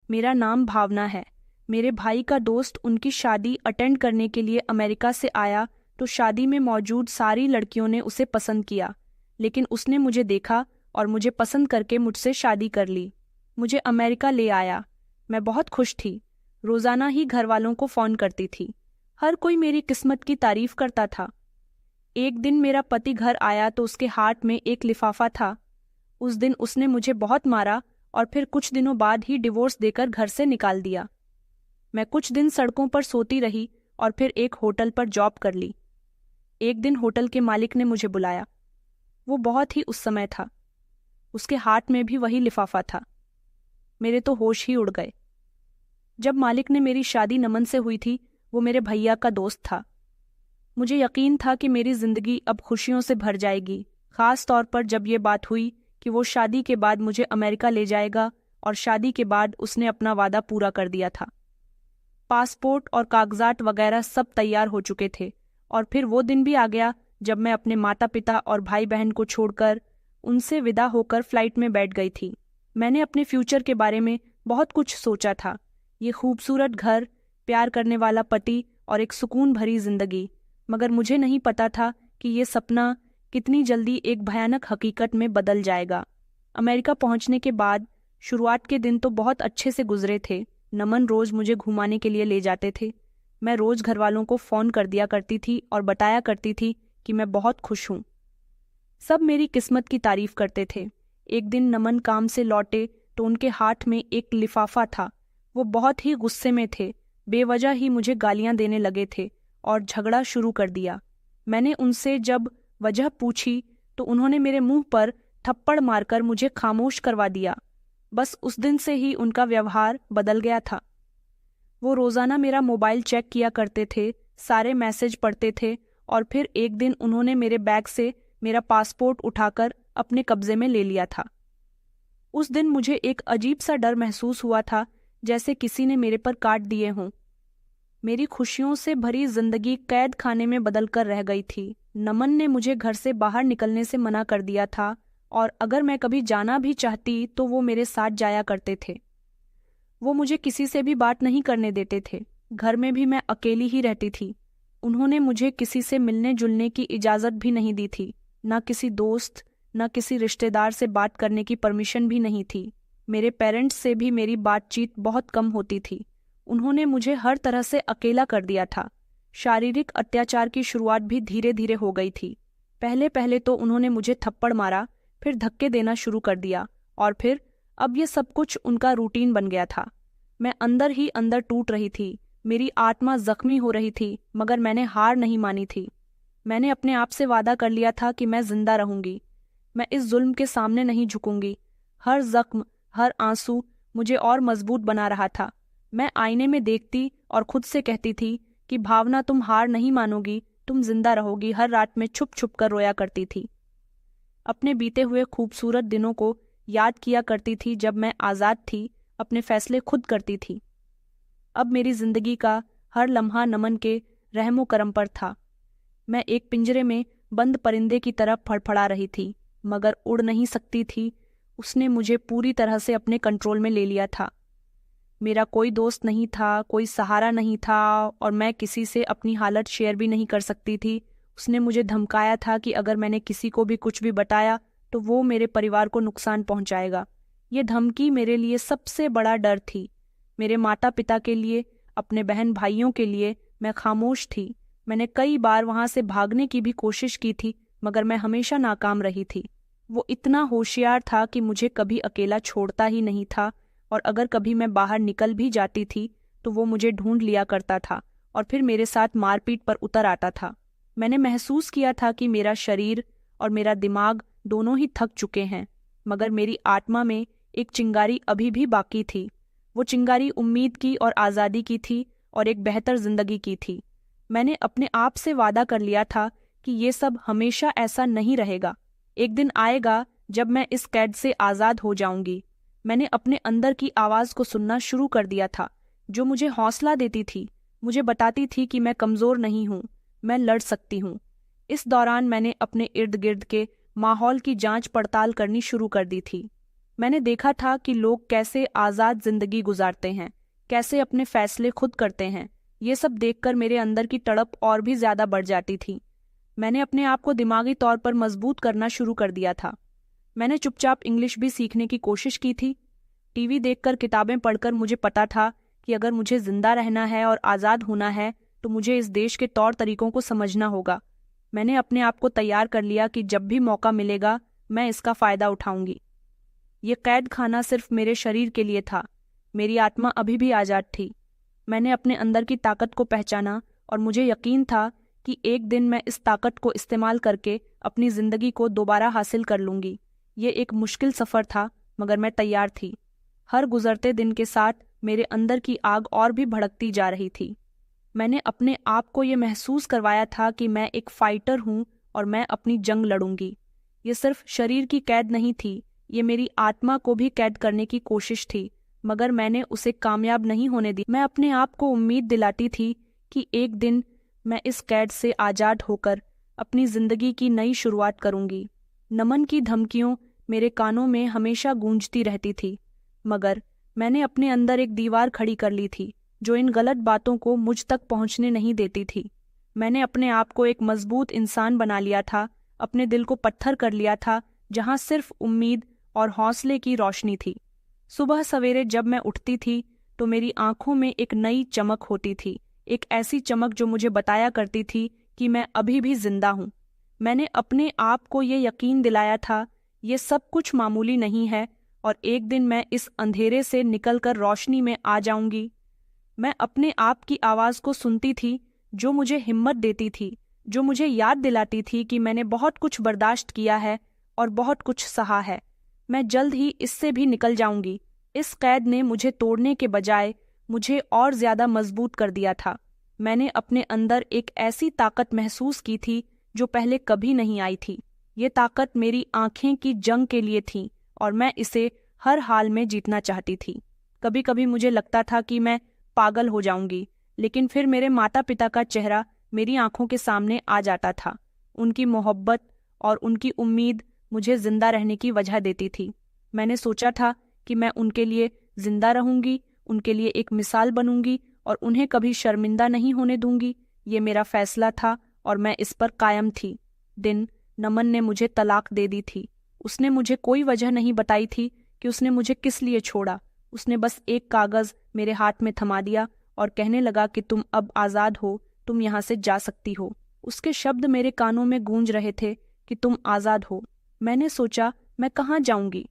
मेरा नाम भावना है। मेरे भाई का दोस्त उनकी शादी अटेंड करने के लिए अमेरिका से आया तो शादी में मौजूद सारी लड़कियों ने उसे पसंद किया, लेकिन उसने मुझे देखा और मुझे पसंद करके मुझसे शादी कर ली। मुझे अमेरिका ले आया। मैं बहुत खुश थी। रोजाना ही घर वालों को फोन करती थी। हर कोई मेरी किस्मत की तारीफ करता था। एक दिन मेरा पति घर आया तो उसके हाथ में एक लिफाफा था। उस दिन उसने मुझे बहुत मारा और फिर कुछ दिनों बाद ही डिवोर्स देकर घर से निकाल दिया। मैं कुछ दिन सड़कों पर सोती रही और फिर एक होटल पर जॉब कर ली। एक दिन होटल के मालिक ने मुझे बुलाया। वो बहुत ही उस समय था। उसके हाथ में भी वही लिफाफा था। मेरे तो होश ही उड़ गए। जब मालिक ने मेरी शादी नमन से हुई थी, वो मेरे भैया का दोस्त था। मुझे यकीन था कि मेरी जिंदगी अब खुशियों से भर जाएगी, खास तौर पर जब ये बात हुई कि वो शादी के बाद मुझे अमेरिका ले जाएगा, और शादी के बाद उसने अपना वादा पूरा कर दिया था। पासपोर्ट और कागजात वगैरह सब तैयार हो चुके थे, और फिर वो दिन भी आ गया जब मैं अपने माता पिता और भाई बहन को छोड़कर उनसे विदा होकर फ्लाइट में बैठ गई थी। मैंने अपने फ्यूचर के बारे में बहुत कुछ सोचा था। ये खूबसूरत घर, प्यार करने वाला पति और एक सुकून भरी जिंदगी। मगर मुझे नहीं पता था कि ये सपना कितनी जल्दी एक भयानक हकीकत में बदल जाएगा। अमेरिका पहुंचने के बाद शुरुआत के दिन तो बहुत अच्छे से गुजरे थे। नमन रोज मुझे घुमाने के लिए ले जाते थे। मैं रोज घर वालों को फोन कर दिया करती थी और बताया करती थी कि मैं बहुत खुश हूँ। सब मेरी किस्मत की तारीफ करते थे। एक दिन नमन काम से लौटे तो उनके हाथ में एक लिफाफा था। वो बहुत ही गुस्से में थे। बेवजह ही मुझे गालियां देने लगे थे और झगड़ा शुरू कर दिया। मैंने उनसे जब वजह पूछी तो उन्होंने मेरे मुंह पर थप्पड़ मारकर मुझे खामोश करवा दिया। बस उस दिन से ही उनका व्यवहार बदल गया था। वो रोजाना मेरा मोबाइल चेक किया करते थे, सारे मैसेज पढ़ते थे, और फिर एक दिन उन्होंने मेरे बैग से मेरा पासपोर्ट उठाकर अपने कब्जे में ले लिया था। उस दिन मुझे एक अजीब सा डर महसूस हुआ था, जैसे किसी ने मेरे पर काट दिए हों। मेरी खुशियों से भरी जिंदगी कैद खाने में बदलकर रह गई थी। नमन ने मुझे घर से बाहर निकलने से मना कर दिया था, और अगर मैं कभी जाना भी चाहती तो वो मेरे साथ जाया करते थे। वो मुझे किसी से भी बात नहीं करने देते थे। घर में भी मैं अकेली ही रहती थी। उन्होंने मुझे किसी से मिलने जुलने की इजाज़त भी नहीं दी थी। न किसी दोस्त, न किसी रिश्तेदार से बात करने की परमिशन भी नहीं थी। मेरे पेरेंट्स से भी मेरी बातचीत बहुत कम होती थी। उन्होंने मुझे हर तरह से अकेला कर दिया था। शारीरिक अत्याचार की शुरुआत भी धीरे धीरे हो गई थी। पहले पहले तो उन्होंने मुझे थप्पड़ मारा, फिर धक्के देना शुरू कर दिया, और फिर अब ये सब कुछ उनका रूटीन बन गया था। मैं अंदर ही अंदर टूट रही थी। मेरी आत्मा जख्मी हो रही थी, मगर मैंने हार नहीं मानी थी। मैंने अपने आप से वादा कर लिया था कि मैं जिंदा रहूंगी। मैं इस जुल्म के सामने नहीं झुकूंगी। हर जख्म, हर आंसू मुझे और मजबूत बना रहा था। मैं आईने में देखती और खुद से कहती थी कि भावना, तुम हार नहीं मानोगी, तुम जिंदा रहोगी। हर रात में छुप छुप कर रोया करती थी। अपने बीते हुए खूबसूरत दिनों को याद किया करती थी, जब मैं आज़ाद थी, अपने फैसले खुद करती थी। अब मेरी जिंदगी का हर लम्हा नमन के रहमो करम पर था। मैं एक पिंजरे में बंद परिंदे की तरह फड़फड़ा रही थी, मगर उड़ नहीं सकती थी। उसने मुझे पूरी तरह से अपने कंट्रोल में ले लिया था। मेरा कोई दोस्त नहीं था, कोई सहारा नहीं था, और मैं किसी से अपनी हालत शेयर भी नहीं कर सकती थी। उसने मुझे धमकाया था कि अगर मैंने किसी को भी कुछ भी बताया तो वो मेरे परिवार को नुकसान पहुंचाएगा। ये धमकी मेरे लिए सबसे बड़ा डर थी। मेरे माता पिता के लिए, अपने बहन भाइयों के लिए मैं खामोश थी। मैंने कई बार वहां से भागने की भी कोशिश की थी, मगर मैं हमेशा नाकाम रही थी। वो इतना होशियार था कि मुझे कभी अकेला छोड़ता ही नहीं था, और अगर कभी मैं बाहर निकल भी जाती थी तो वो मुझे ढूंढ लिया करता था और फिर मेरे साथ मारपीट पर उतर आता था। मैंने महसूस किया था कि मेरा शरीर और मेरा दिमाग दोनों ही थक चुके हैं, मगर मेरी आत्मा में एक चिंगारी अभी भी बाकी थी। वो चिंगारी उम्मीद की और आज़ादी की थी, और एक बेहतर जिंदगी की थी। मैंने अपने आप से वादा कर लिया था कि ये सब हमेशा ऐसा नहीं रहेगा। एक दिन आएगा जब मैं इस कैद से आज़ाद हो जाऊंगी। मैंने अपने अंदर की आवाज़ को सुनना शुरू कर दिया था, जो मुझे हौसला देती थी, मुझे बताती थी कि मैं कमज़ोर नहीं हूँ, मैं लड़ सकती हूँ। इस दौरान मैंने अपने इर्द गिर्द के माहौल की जांच पड़ताल करनी शुरू कर दी थी। मैंने देखा था कि लोग कैसे आज़ाद जिंदगी गुजारते हैं, कैसे अपने फैसले खुद करते हैं। ये सब देखकर मेरे अंदर की तड़प और भी ज्यादा बढ़ जाती थी। मैंने अपने आप को दिमागी तौर पर मजबूत करना शुरू कर दिया था। मैंने चुपचाप इंग्लिश भी सीखने की कोशिश की थी। टीवी देखकर, किताबें पढ़कर मुझे पता था कि अगर मुझे जिंदा रहना है और आज़ाद होना है तो मुझे इस देश के तौर तरीकों को समझना होगा। मैंने अपने आप को तैयार कर लिया कि जब भी मौका मिलेगा मैं इसका फ़ायदा उठाऊंगी। ये कैद खाना सिर्फ मेरे शरीर के लिए था, मेरी आत्मा अभी भी आज़ाद थी। मैंने अपने अंदर की ताकत को पहचाना और मुझे यकीन था कि एक दिन मैं इस ताकत को इस्तेमाल करके अपनी ज़िंदगी को दोबारा हासिल कर लूँगी। ये एक मुश्किल सफ़र था, मगर मैं तैयार थी। हर गुजरते दिन के साथ मेरे अंदर की आग और भी भड़कती जा रही थी। मैंने अपने आप को ये महसूस करवाया था कि मैं एक फाइटर हूँ और मैं अपनी जंग लड़ूंगी। ये सिर्फ शरीर की कैद नहीं थी, ये मेरी आत्मा को भी कैद करने की कोशिश थी, मगर मैंने उसे कामयाब नहीं होने दी। मैं अपने आप को उम्मीद दिलाती थी कि एक दिन मैं इस कैद से आज़ाद होकर अपनी ज़िंदगी की नई शुरुआत करूंगी। नमन की धमकियों मेरे कानों में हमेशा गूंजती रहती थी, मगर मैंने अपने अंदर एक दीवार खड़ी कर ली थी जो इन गलत बातों को मुझ तक पहुंचने नहीं देती थी। मैंने अपने आप को एक मजबूत इंसान बना लिया था, अपने दिल को पत्थर कर लिया था जहां सिर्फ उम्मीद और हौसले की रोशनी थी। सुबह सवेरे जब मैं उठती थी तो मेरी आंखों में एक नई चमक होती थी, एक ऐसी चमक जो मुझे बताया करती थी कि मैं अभी भी जिंदा हूँ। मैंने अपने आप को ये यकीन दिलाया था, ये सब कुछ मामूली नहीं है और एक दिन मैं इस अंधेरे से निकलकर रोशनी में आ जाऊंगी। मैं अपने आप की आवाज़ को सुनती थी जो मुझे हिम्मत देती थी, जो मुझे याद दिलाती थी कि मैंने बहुत कुछ बर्दाश्त किया है और बहुत कुछ सहा है। मैं जल्द ही इससे भी निकल जाऊंगी। इस कैद ने मुझे तोड़ने के बजाय मुझे और ज्यादा मजबूत कर दिया था। मैंने अपने अंदर एक ऐसी ताकत महसूस की थी जो पहले कभी नहीं आई थी। ये ताकत मेरी आंखें की जंग के लिए थी और मैं इसे हर हाल में जीतना चाहती थी। कभी कभी मुझे लगता था कि मैं पागल हो जाऊंगी, लेकिन फिर मेरे माता पिता का चेहरा मेरी आंखों के सामने आ जाता था। उनकी मोहब्बत और उनकी उम्मीद मुझे जिंदा रहने की वजह देती थी। मैंने सोचा था कि मैं उनके लिए जिंदा रहूंगी, उनके लिए एक मिसाल बनूंगी और उन्हें कभी शर्मिंदा नहीं होने दूंगी। ये मेरा फैसला था और मैं इस पर कायम थी। दिन नमन ने मुझे तलाक दे दी थी। उसने मुझे कोई वजह नहीं बताई थी कि उसने मुझे किस लिए छोड़ा। उसने बस एक कागज मेरे हाथ में थमा दिया और कहने लगा कि तुम अब आज़ाद हो, तुम यहाँ से जा सकती हो। उसके शब्द मेरे कानों में गूंज रहे थे कि तुम आज़ाद हो। मैंने सोचा, मैं कहाँ जाऊंगी?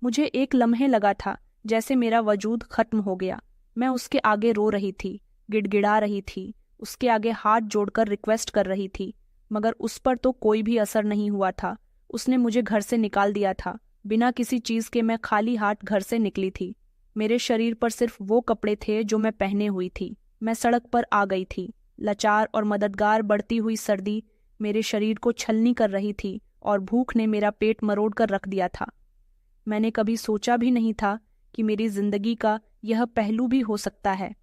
मुझे एक लम्हे लगा था जैसे मेरा वजूद खत्म हो गया। मैं उसके आगे रो रही थी, गिड़गिड़ा रही थी, उसके आगे हाथ जोड़कर रिक्वेस्ट कर रही थी, मगर उस पर तो कोई भी असर नहीं हुआ था। उसने मुझे घर से निकाल दिया था। बिना किसी चीज के मैं खाली हाथ घर से निकली थी। मेरे शरीर पर सिर्फ वो कपड़े थे जो मैं पहने हुई थी। मैं सड़क पर आ गई थी। लाचार और मददगार बढ़ती हुई सर्दी मेरे शरीर को छलनी कर रही थी और भूख ने मेरा पेट मरोड़ कर रख दिया था। मैंने कभी सोचा भी नहीं था कि मेरी जिंदगी का यह पहलू भी हो सकता है।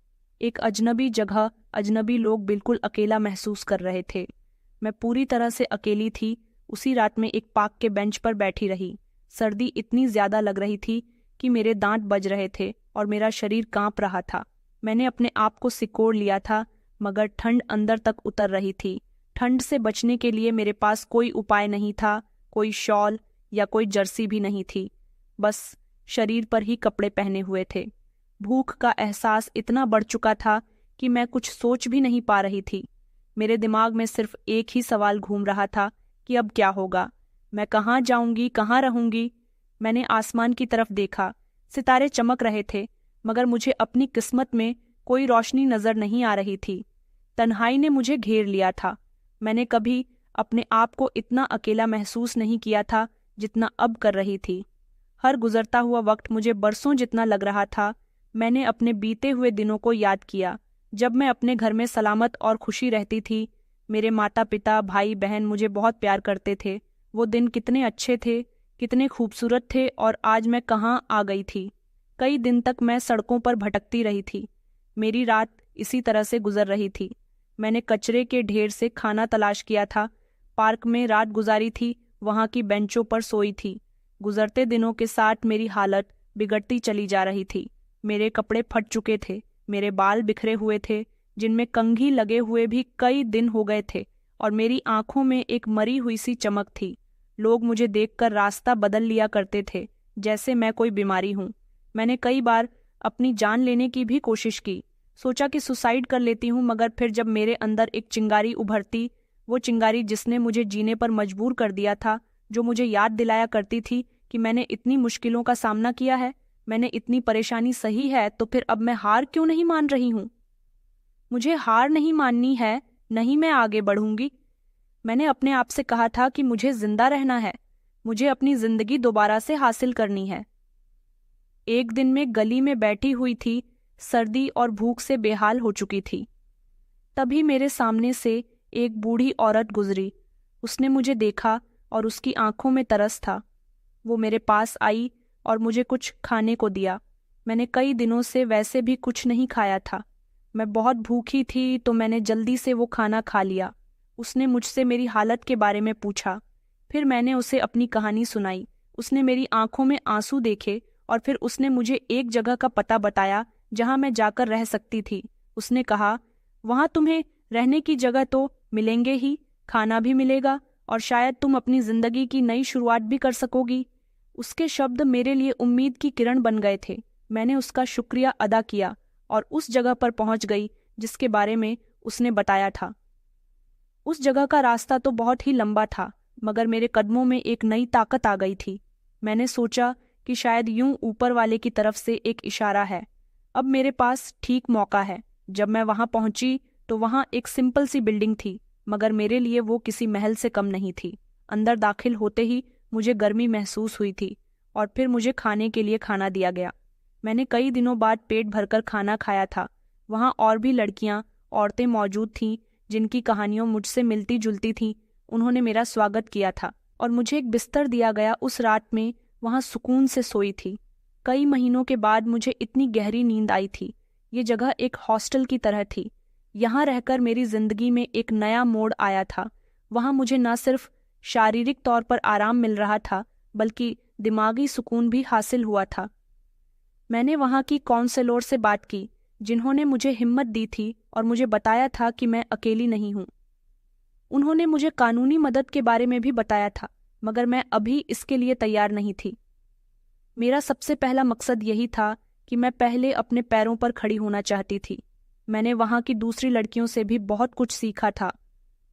एक अजनबी जगह, अजनबी लोग, बिल्कुल अकेला महसूस कर रहे थे। मैं पूरी तरह से अकेली थी। उसी रात में एक पार्क के बेंच पर बैठी रही। सर्दी इतनी ज्यादा लग रही थी कि मेरे दांत बज रहे थे और मेरा शरीर कांप रहा था। मैंने अपने आप को सिकोड़ लिया था, मगर ठंड अंदर तक उतर रही थी। ठंड से बचने के लिए मेरे पास कोई उपाय नहीं था, कोई शॉल या कोई जर्सी भी नहीं थी। बस शरीर पर ही कपड़े पहने हुए थे। भूख का एहसास इतना बढ़ चुका था कि मैं कुछ सोच भी नहीं पा रही थी। मेरे दिमाग में सिर्फ एक ही सवाल घूम रहा था कि अब क्या होगा, मैं कहाँ जाऊंगी, कहाँ रहूंगी। मैंने आसमान की तरफ देखा। सितारे चमक रहे थे, मगर मुझे अपनी किस्मत में कोई रोशनी नजर नहीं आ रही थी। तन्हाई ने मुझे घेर लिया था। मैंने कभी अपने आप को इतना अकेला महसूस नहीं किया था जितना अब कर रही थी। हर गुजरता हुआ वक्त मुझे बरसों जितना लग रहा था। मैंने अपने बीते हुए दिनों को याद किया, जब मैं अपने घर में सलामत और खुशी रहती थी। मेरे माता पिता, भाई बहन मुझे बहुत प्यार करते थे। वो दिन कितने अच्छे थे, कितने खूबसूरत थे, और आज मैं कहाँ आ गई थी। कई दिन तक मैं सड़कों पर भटकती रही थी। मेरी रात इसी तरह से गुजर रही थी। मैंने कचरे के ढेर से खाना तलाश किया था, पार्क में रात गुजारी थी, वहाँ की बेंचों पर सोई थी। गुजरते दिनों के साथ मेरी हालत बिगड़ती चली जा रही थी। मेरे कपड़े फट चुके थे, मेरे बाल बिखरे हुए थे जिनमें कंघी लगे हुए भी कई दिन हो गए थे, और मेरी आंखों में एक मरी हुई सी चमक थी। लोग मुझे देखकर रास्ता बदल लिया करते थे, जैसे मैं कोई बीमारी हूँ। मैंने कई बार अपनी जान लेने की भी कोशिश की, सोचा कि सुसाइड कर लेती हूँ, मगर फिर जब मेरे अंदर एक चिंगारी उभरती, वो चिंगारी जिसने मुझे जीने पर मजबूर कर दिया था, जो मुझे याद दिलाया करती थी कि मैंने इतनी मुश्किलों का सामना किया है, मैंने इतनी परेशानी सही है, तो फिर अब मैं हार क्यों नहीं मान रही हूँ? मुझे हार नहीं माननी है, नहीं मैं आगे बढ़ूंगी। मैंने अपने आप से कहा था कि मुझे जिंदा रहना है, मुझे अपनी जिंदगी दोबारा से हासिल करनी है। एक दिन मैं गली में बैठी हुई थी, सर्दी और भूख से बेहाल हो चुकी थी। तभी मेरे सामने से एक बूढ़ी औरत गुजरी। उसने मुझे देखा और उसकी आंखों में तरस था। वो मेरे पास आई और मुझे कुछ खाने को दिया। मैंने कई दिनों से वैसे भी कुछ नहीं खाया था। मैं बहुत भूखी थी, तो मैंने जल्दी से वो खाना खा लिया। उसने मुझसे मेरी हालत के बारे में पूछा। फिर मैंने उसे अपनी कहानी सुनाई। उसने मेरी आंखों में आंसू देखे और फिर उसने मुझे एक जगह का पता बताया जहां मैं जाकर रह सकती थी। उसने कहा, वहां तुम्हें रहने की जगह तो मिलेंगे ही, खाना भी मिलेगा और शायद तुम अपनी जिंदगी की नई शुरुआत भी कर सकोगी। उसके शब्द मेरे लिए उम्मीद की किरण बन गए थे। मैंने उसका शुक्रिया अदा किया और उस जगह पर पहुंच गई जिसके बारे में उसने बताया था। उस जगह का रास्ता तो बहुत ही लंबा था, मगर मेरे कदमों में एक नई ताकत आ गई थी। मैंने सोचा कि शायद यूं ऊपर वाले की तरफ से एक इशारा है। अब मेरे पास ठीक मौका है। जब मैं वहां पहुंची तो वहां एक सिंपल सी बिल्डिंग थी, मगर मेरे लिए वो किसी महल से कम नहीं थी। अंदर दाखिल होते ही मुझे गर्मी महसूस हुई थी और फिर मुझे खाने के लिए खाना दिया गया। मैंने कई दिनों बाद पेट भरकर खाना खाया था। वहां और भी औरतें मौजूद थीं जिनकी कहानियां मुझसे मिलती जुलती थीं। उन्होंने मेरा स्वागत किया था और मुझे एक बिस्तर दिया गया। उस रात में वहां सुकून से सोई थी। कई महीनों के बाद मुझे इतनी गहरी नींद आई थी। ये जगह एक हॉस्टल की तरह थी। यहाँ रहकर मेरी जिंदगी में एक नया मोड़ आया था। वहां मुझे न सिर्फ शारीरिक तौर पर आराम मिल रहा था, बल्कि दिमागी सुकून भी हासिल हुआ था। मैंने वहां की काउंसलर से बात की, जिन्होंने मुझे हिम्मत दी थी और मुझे बताया था कि मैं अकेली नहीं हूँ। उन्होंने मुझे कानूनी मदद के बारे में भी बताया था, मगर मैं अभी इसके लिए तैयार नहीं थी। मेरा सबसे पहला मकसद यही था कि मैं पहले अपने पैरों पर खड़ी होना चाहती थी। मैंने वहां की दूसरी लड़कियों से भी बहुत कुछ सीखा था।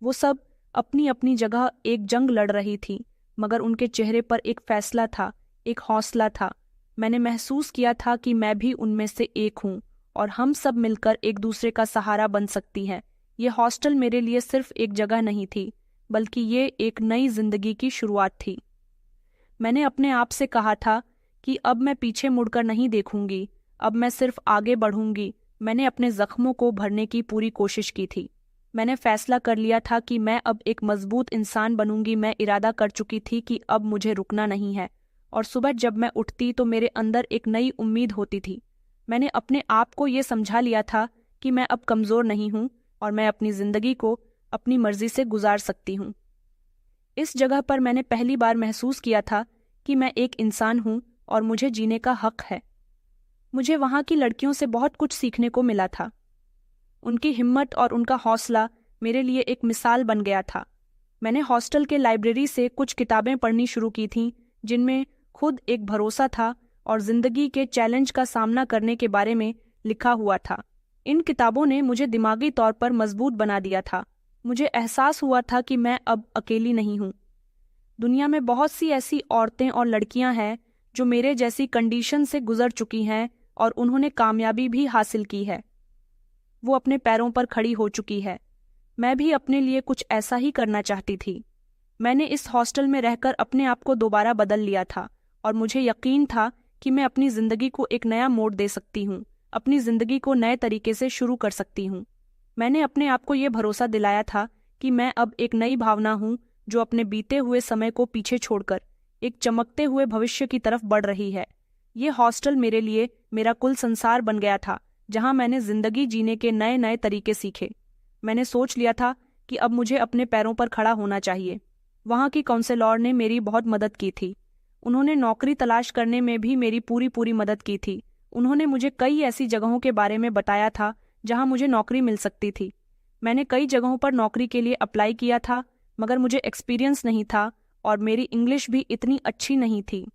वो सब अपनी अपनी जगह एक जंग लड़ रही थी, मगर उनके चेहरे पर एक फैसला था, एक हौसला था। मैंने महसूस किया था कि मैं भी उनमें से एक हूँ और हम सब मिलकर एक दूसरे का सहारा बन सकती हैं। ये हॉस्टल मेरे लिए सिर्फ एक जगह नहीं थी, बल्कि ये एक नई जिंदगी की शुरुआत थी। मैंने अपने आप से कहा था कि अब मैं पीछे मुड़कर नहीं देखूंगी, अब मैं सिर्फ आगे बढ़ूंगी। मैंने अपने जख्मों को भरने की पूरी कोशिश की थी। मैंने फैसला कर लिया था कि मैं अब एक मजबूत इंसान बनूंगी। मैं इरादा कर चुकी थी कि अब मुझे रुकना नहीं है। और सुबह जब मैं उठती तो मेरे अंदर एक नई उम्मीद होती थी। मैंने अपने आप को ये समझा लिया था कि मैं अब कमज़ोर नहीं हूँ और मैं अपनी ज़िंदगी को अपनी मर्जी से गुजार सकती हूँ। इस जगह पर मैंने पहली बार महसूस किया था कि मैं एक इंसान हूँ और मुझे जीने का हक है। मुझे वहाँ की लड़कियों से बहुत कुछ सीखने को मिला था। उनकी हिम्मत और उनका हौसला मेरे लिए एक मिसाल बन गया था। मैंने हॉस्टल के लाइब्रेरी से कुछ किताबें पढ़नी शुरू की थीं, जिनमें खुद एक भरोसा था और जिंदगी के चैलेंज का सामना करने के बारे में लिखा हुआ था। इन किताबों ने मुझे दिमागी तौर पर मजबूत बना दिया था। मुझे एहसास हुआ था कि मैं अब अकेली नहीं हूँ। दुनिया में बहुत सी ऐसी औरतें और लड़कियां हैं जो मेरे जैसी कंडीशन से गुजर चुकी हैं और उन्होंने कामयाबी भी हासिल की है। वो अपने पैरों पर खड़ी हो चुकी है। मैं भी अपने लिए कुछ ऐसा ही करना चाहती थी। मैंने इस हॉस्टल में रहकर अपने आप को दोबारा बदल लिया था और मुझे यकीन था कि मैं अपनी ज़िंदगी को एक नया मोड़ दे सकती हूँ, अपनी ज़िंदगी को नए तरीके से शुरू कर सकती हूँ। मैंने अपने आप को ये भरोसा दिलाया था कि मैं अब एक नई भावना हूँ जो अपने बीते हुए समय को पीछे छोड़कर एक चमकते हुए भविष्य की तरफ बढ़ रही है। ये हॉस्टल मेरे लिए मेरा कुल संसार बन गया था, जहाँ मैंने ज़िंदगी जीने के नए नए तरीके सीखे। मैंने सोच लिया था कि अब मुझे अपने पैरों पर खड़ा होना चाहिए। वहाँ की काउंसलर ने मेरी बहुत मदद की थी। उन्होंने नौकरी तलाश करने में भी मेरी पूरी पूरी मदद की थी। उन्होंने मुझे कई ऐसी जगहों के बारे में बताया था जहां मुझे नौकरी मिल सकती थी। मैंने कई जगहों पर नौकरी के लिए अप्लाई किया था, मगर मुझे एक्सपीरियंस नहीं था और मेरी इंग्लिश भी इतनी अच्छी नहीं थी।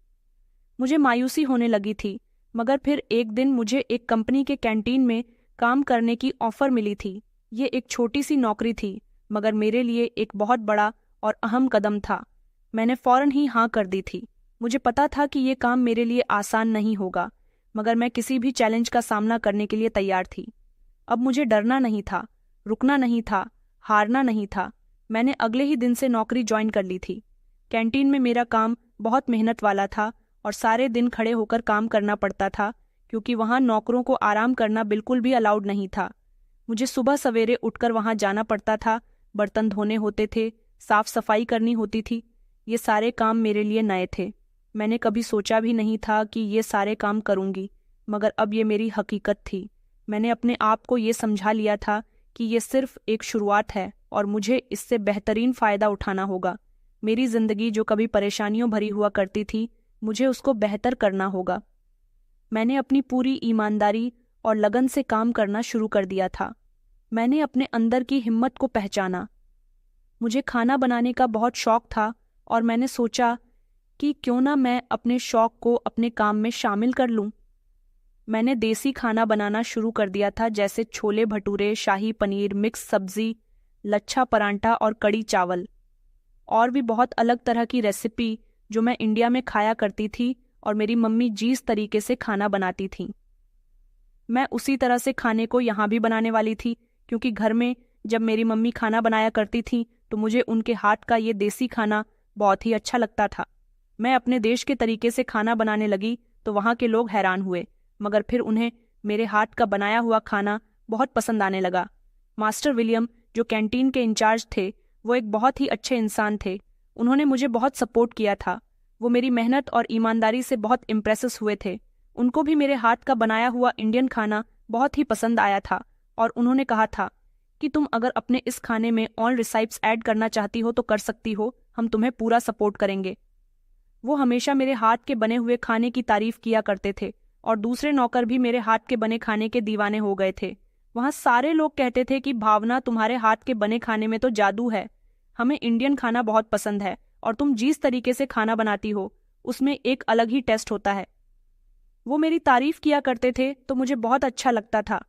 मुझे मायूसी होने लगी थी, मगर फिर एक दिन मुझे एक कंपनी के कैंटीन में काम करने की ऑफर मिली थी। ये एक छोटी सी नौकरी थी, मगर मेरे लिए एक बहुत बड़ा और अहम कदम था। मैंने फौरन ही हाँ कर दी थी। मुझे पता था कि ये काम मेरे लिए आसान नहीं होगा, मगर मैं किसी भी चैलेंज का सामना करने के लिए तैयार थी। अब मुझे डरना नहीं था, रुकना नहीं था, हारना नहीं था। मैंने अगले ही दिन से नौकरी ज्वाइन कर ली थी। कैंटीन में मेरा काम बहुत मेहनत वाला था और सारे दिन खड़े होकर काम करना पड़ता था, क्योंकि वहाँ नौकरों को आराम करना बिल्कुल भी अलाउड नहीं था। मुझे सुबह सवेरे उठकर वहाँ जाना पड़ता था, बर्तन धोने होते थे, साफ सफाई करनी होती थी। ये सारे काम मेरे लिए नए थे। मैंने कभी सोचा भी नहीं था कि ये सारे काम करूँगी, मगर अब ये मेरी हकीकत थी। मैंने अपने आप को ये समझा लिया था कि ये सिर्फ एक शुरुआत है और मुझे इससे बेहतरीन फ़ायदा उठाना होगा। मेरी ज़िंदगी जो कभी परेशानियों भरी हुआ करती थी, मुझे उसको बेहतर करना होगा। मैंने अपनी पूरी ईमानदारी और लगन से काम करना शुरू कर दिया था। मैंने अपने अंदर की हिम्मत को पहचाना। मुझे खाना बनाने का बहुत शौक था और मैंने सोचा कि क्यों ना मैं अपने शौक को अपने काम में शामिल कर लूं। मैंने देसी खाना बनाना शुरू कर दिया था, जैसे छोले भटूरे, शाही पनीर, मिक्स सब्जी, लच्छा परांठा और कड़ी चावल, और भी बहुत अलग तरह की रेसिपी जो मैं इंडिया में खाया करती थी और मेरी मम्मी जिस तरीके से खाना बनाती थी, मैं उसी तरह से खाने को यहाँ भी बनाने वाली थी, क्योंकि घर में जब मेरी मम्मी खाना बनाया करती थी तो मुझे उनके हाथ का ये देसी खाना बहुत ही अच्छा लगता था। मैं अपने देश के तरीके से खाना बनाने लगी तो वहाँ के लोग हैरान हुए, मगर फिर उन्हें मेरे हाथ का बनाया हुआ खाना बहुत पसंद आने लगा। मास्टर विलियम, जो कैंटीन के इंचार्ज थे, वो एक बहुत ही अच्छे इंसान थे। उन्होंने मुझे बहुत सपोर्ट किया था। वो मेरी मेहनत और ईमानदारी से बहुत इम्प्रेसिस हुए थे। उनको भी मेरे हाथ का बनाया हुआ इंडियन खाना बहुत ही पसंद आया था और उन्होंने कहा था कि तुम अगर अपने इस खाने में और रेसिपीज ऐड करना चाहती हो तो कर सकती हो, हम तुम्हें पूरा सपोर्ट करेंगे। वो हमेशा मेरे हाथ के बने हुए खाने की तारीफ किया करते थे और दूसरे नौकर भी मेरे हाथ के बने खाने के दीवाने हो गए थे। वहाँ सारे लोग कहते थे कि भावना, तुम्हारे हाथ के बने खाने में तो जादू है। हमें इंडियन खाना बहुत पसंद है और तुम जिस तरीके से खाना बनाती हो उसमें एक अलग ही टेस्ट होता है। वो मेरी तारीफ किया करते थे तो मुझे बहुत अच्छा लगता था।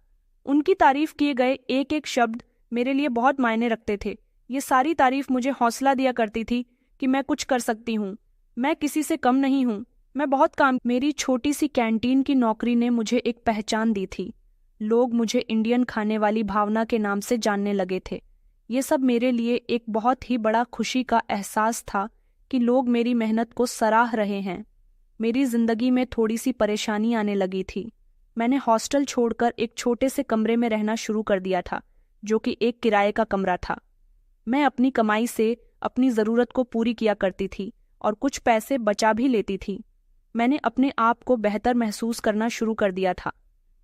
उनकी तारीफ किए गए एक एक शब्द मेरे लिए बहुत मायने रखते थे। ये सारी तारीफ मुझे हौसला दिया करती थी कि मैं कुछ कर सकती हूँ, मैं किसी से कम नहीं हूँ, मैं बहुत काम। मेरी छोटी सी कैंटीन की नौकरी ने मुझे एक पहचान दी थी। लोग मुझे इंडियन खाने वाली भावना के नाम से जानने लगे थे। ये सब मेरे लिए एक बहुत ही बड़ा खुशी का एहसास था कि लोग मेरी मेहनत को सराह रहे हैं। मेरी जिंदगी में थोड़ी सी परेशानी आने लगी थी। मैंने हॉस्टल छोड़कर एक छोटे से कमरे में रहना शुरू कर दिया था, जो कि एक किराए का कमरा था। मैं अपनी कमाई से अपनी ज़रूरत को पूरी किया करती थी और कुछ पैसे बचा भी लेती थी। मैंने अपने आप को बेहतर महसूस करना शुरू कर दिया था।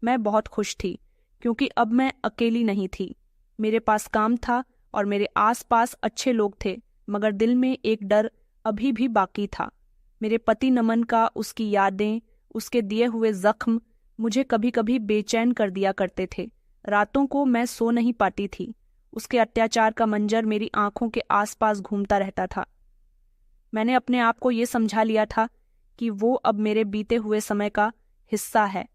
मैं बहुत खुश थी क्योंकि अब मैं अकेली नहीं थी। मेरे पास काम था और मेरे आसपास अच्छे लोग थे, मगर दिल में एक डर अभी भी बाकी था। मेरे पति नमन का, उसकी यादें, उसके दिए हुए जख्म मुझे कभी कभी बेचैन कर दिया करते थे। रातों को मैं सो नहीं पाती थी। उसके अत्याचार का मंजर मेरी आंखों के आसपास घूमता रहता था। मैंने अपने आप को ये समझा लिया था कि वो अब मेरे बीते हुए समय का हिस्सा है।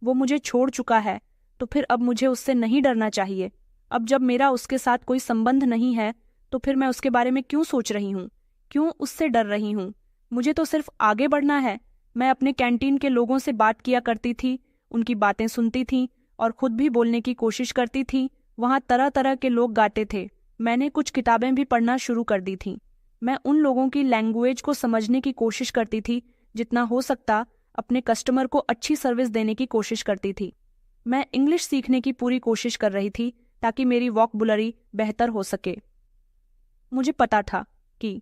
वो मुझे छोड़ चुका है तो फिर अब मुझे उससे नहीं डरना चाहिए। अब जब मेरा उसके साथ कोई संबंध नहीं है तो फिर मैं उसके बारे में क्यों सोच रही हूँ, क्यों उससे डर रही हूँ? मुझे तो सिर्फ आगे बढ़ना है। मैं अपने कैंटीन के लोगों से बात किया करती थी, उनकी बातें सुनती थी और खुद भी बोलने की कोशिश करती थी। वहाँ तरह तरह के लोग गाते थे। मैंने कुछ किताबें भी पढ़ना शुरू कर दी थी। मैं उन लोगों की लैंग्वेज को समझने की कोशिश करती थी। जितना हो सकता अपने कस्टमर को अच्छी सर्विस देने की कोशिश करती थी। मैं इंग्लिश सीखने की पूरी कोशिश कर रही थी ताकि मेरी वोकैबुलरी बेहतर हो सके। मुझे पता था कि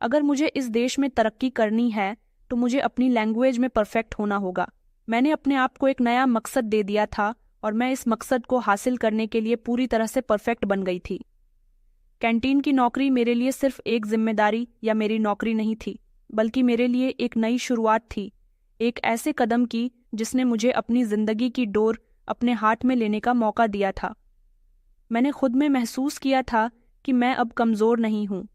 अगर मुझे इस देश में तरक्की करनी है तो मुझे अपनी लैंग्वेज में परफेक्ट होना होगा। मैंने अपने आप को एक नया मकसद दे दिया था और मैं इस मकसद को हासिल करने के लिए पूरी तरह से परफेक्ट बन गई थी। कैंटीन की नौकरी मेरे लिए सिर्फ एक जिम्मेदारी या मेरी नौकरी नहीं थी, बल्कि मेरे लिए एक नई शुरुआत थी, एक ऐसे कदम की जिसने मुझे अपनी जिंदगी की डोर अपने हाथ में लेने का मौका दिया था। मैंने खुद में महसूस किया था कि मैं अब कमज़ोर नहीं हूँ।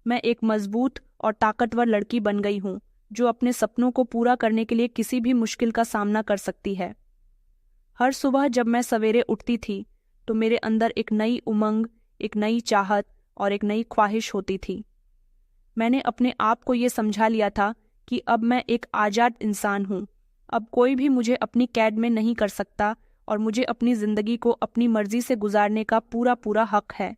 मैं एक मजबूत और ताकतवर लड़की बन गई हूँ, जो अपने सपनों को पूरा करने के लिए किसी भी मुश्किल का सामना कर सकती है। हर सुबह जब मैं सवेरे उठती थी, तो मेरे अंदर एक नई उमंग, एक नई चाहत और एक नई ख्वाहिश होती थी। मैंने अपने आप को ये समझा लिया था कि अब मैं एक आज़ाद इंसान हूँ। अब कोई भी मुझे अपनी कैद में नहीं कर सकता और मुझे अपनी ज़िंदगी को अपनी मर्जी से गुजारने का पूरा पूरा हक है।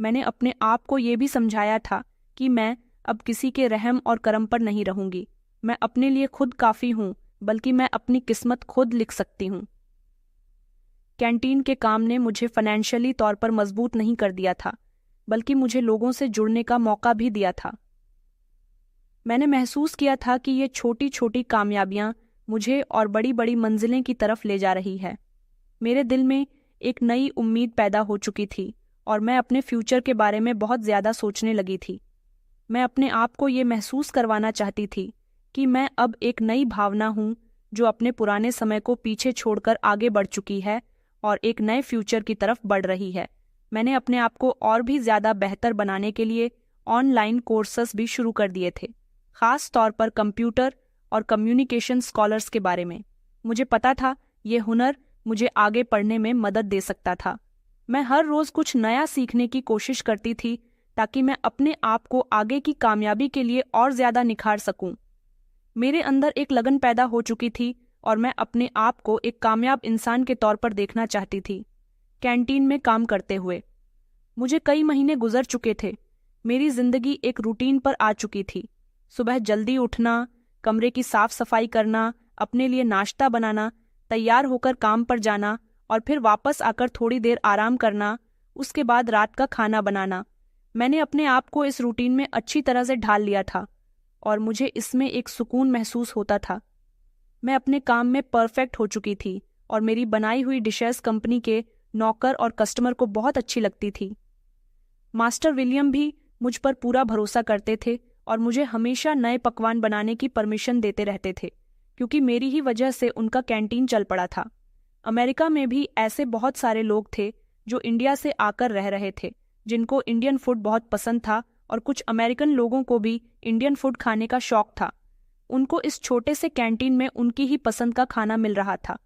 मैंने अपने आप को ये भी समझाया था कि मैं अब किसी के रहम और करम पर नहीं रहूंगी। मैं अपने लिए खुद काफ़ी हूँ, बल्कि मैं अपनी किस्मत खुद लिख सकती हूँ। कैंटीन के काम ने मुझे फाइनेंशियली तौर पर मजबूत नहीं कर दिया था, बल्कि मुझे लोगों से जुड़ने का मौका भी दिया था। मैंने महसूस किया था कि ये छोटी छोटी कामयाबियां मुझे और बड़ी बड़ी मंजिलें की तरफ ले जा रही है। मेरे दिल में एक नई उम्मीद पैदा हो चुकी थी और मैं अपने फ्यूचर के बारे में बहुत ज़्यादा सोचने लगी थी। मैं अपने आप को ये महसूस करवाना चाहती थी कि मैं अब एक नई भावना हूँ, जो अपने पुराने समय को पीछे छोड़कर आगे बढ़ चुकी है और एक नए फ्यूचर की तरफ बढ़ रही है। मैंने अपने आप को और भी ज़्यादा बेहतर बनाने के लिए ऑनलाइन कोर्सेस भी शुरू कर दिए थे, ख़ास तौर पर कंप्यूटर और कम्युनिकेशन स्कॉलर्स के बारे में। मुझे पता था ये हुनर मुझे आगे पढ़ने में मदद दे सकता था। मैं हर रोज़ कुछ नया सीखने की कोशिश करती थी, ताकि मैं अपने आप को आगे की कामयाबी के लिए और ज़्यादा निखार सकूं। मेरे अंदर एक लगन पैदा हो चुकी थी और मैं अपने आप को एक कामयाब इंसान के तौर पर देखना चाहती थी। कैंटीन में काम करते हुए मुझे कई महीने गुजर चुके थे। मेरी जिंदगी एक रूटीन पर आ चुकी थी। सुबह जल्दी उठना, कमरे की साफ सफाई करना, अपने लिए नाश्ता बनाना, तैयार होकर काम पर जाना और फिर वापस आकर थोड़ी देर आराम करना, उसके बाद रात का खाना बनाना। मैंने अपने आप को इस रूटीन में अच्छी तरह से ढाल लिया था और मुझे इसमें एक सुकून महसूस होता था। मैं अपने काम में परफेक्ट हो चुकी थी और मेरी बनाई हुई डिशेस कंपनी के नौकर और कस्टमर को बहुत अच्छी लगती थी। मास्टर विलियम भी मुझ पर पूरा भरोसा करते थे और मुझे हमेशा नए पकवान बनाने की परमिशन देते रहते थे, क्योंकि मेरी ही वजह से उनका कैंटीन चल पड़ा था। अमेरिका में भी ऐसे बहुत सारे लोग थे जो इंडिया से आकर रह रहे थे, जिनको इंडियन फूड बहुत पसंद था और कुछ अमेरिकन लोगों को भी इंडियन फूड खाने का शौक था। उनको इस छोटे से कैंटीन में उनकी ही पसंद का खाना मिल रहा था।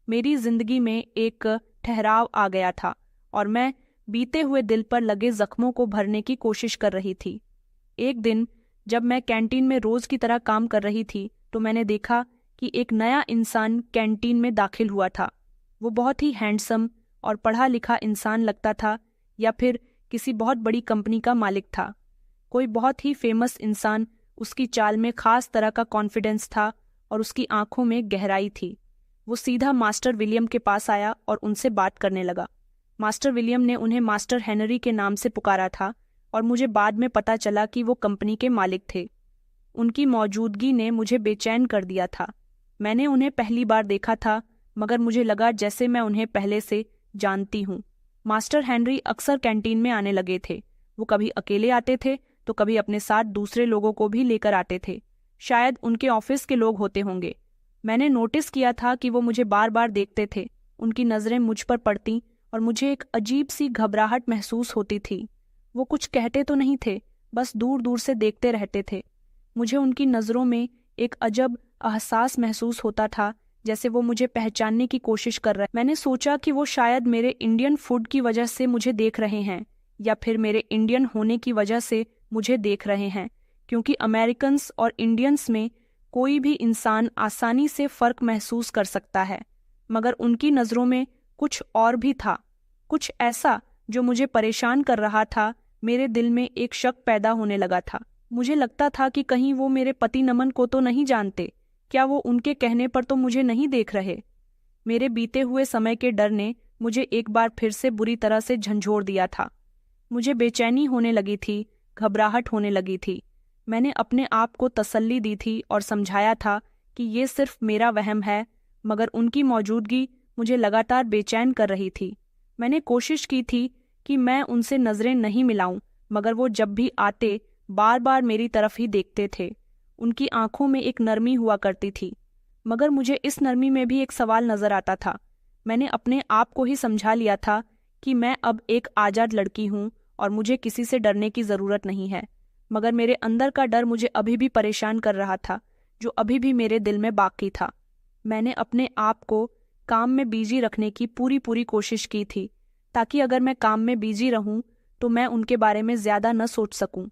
मेरी जिंदगी में एक ठहराव आ गया था और मैं बीते हुए दिल पर लगे जख्मों को भरने की कोशिश कर रही थी। एक दिन जब मैं कैंटीन में रोज की तरह काम कर रही थी, तो मैंने देखा कि एक नया इंसान कैंटीन में दाखिल हुआ था। वो बहुत ही हैंडसम और पढ़ा लिखा इंसान लगता था, या फिर किसी बहुत बड़ी कंपनी का मालिक था। कोई बहुत ही फेमस इंसान। उसकी चाल में खास तरह का कॉन्फिडेंस था और उसकी आंखों में गहराई थी। वो सीधा मास्टर विलियम के पास आया और उनसे बात करने लगा। मास्टर विलियम ने उन्हें मास्टर हेनरी के नाम से पुकारा था और मुझे बाद में पता चला कि वो कंपनी के मालिक थे। उनकी मौजूदगी ने मुझे बेचैन कर दिया था। मैंने उन्हें पहली बार देखा था, मगर मुझे लगा जैसे मैं उन्हें पहले से जानती हूँ। मास्टर हेनरी अक्सर कैंटीन में आने लगे थे। वो कभी अकेले आते थे तो कभी अपने साथ दूसरे लोगों को भी लेकर आते थे। शायद उनके ऑफिस के लोग होते होंगे। मैंने नोटिस किया था कि वो मुझे बार बार देखते थे। उनकी नज़रें मुझ पर पड़ती और मुझे एक अजीब सी घबराहट महसूस होती थी। वो कुछ कहते तो नहीं थे, बस दूर दूर से देखते रहते थे। मुझे उनकी नज़रों में एक अजब एहसास महसूस होता था, जैसे वो मुझे पहचानने की कोशिश कर रहे। मैंने सोचा कि वो शायद मेरे इंडियन फूड की वजह से मुझे देख रहे हैं, या फिर मेरे इंडियन होने की वजह से मुझे देख रहे हैं, क्योंकि अमेरिकन्स और इंडियंस में कोई भी इंसान आसानी से फ़र्क महसूस कर सकता है। मगर उनकी नज़रों में कुछ और भी था, कुछ ऐसा जो मुझे परेशान कर रहा था। मेरे दिल में एक शक पैदा होने लगा था। मुझे लगता था कि कहीं वो मेरे पति नमन को तो नहीं जानते। क्या वो उनके कहने पर तो मुझे नहीं देख रहे? मेरे बीते हुए समय के डर ने मुझे एक बार फिर से बुरी तरह से झंझोर दिया था। मुझे बेचैनी होने लगी थी, घबराहट होने लगी थी। मैंने अपने आप को तसल्ली दी थी और समझाया था कि ये सिर्फ मेरा वहम है, मगर उनकी मौजूदगी मुझे लगातार बेचैन कर रही थी। मैंने कोशिश की थी कि मैं उनसे नज़रें नहीं मिलाऊं, मगर वो जब भी आते बार बार मेरी तरफ ही देखते थे। उनकी आंखों में एक नरमी हुआ करती थी, मगर मुझे इस नरमी में भी एक सवाल नजर आता था। मैंने अपने आप को ही समझा लिया था कि मैं अब एक आज़ाद लड़की हूँ और मुझे किसी से डरने की ज़रूरत नहीं है, मगर मेरे अंदर का डर मुझे अभी भी परेशान कर रहा था, जो अभी भी मेरे दिल में बाकी था। मैंने अपने आप को काम में बिजी रखने की पूरी कोशिश की थी, ताकि अगर मैं काम में बिजी रहूं तो मैं उनके बारे में ज़्यादा न सोच सकूं,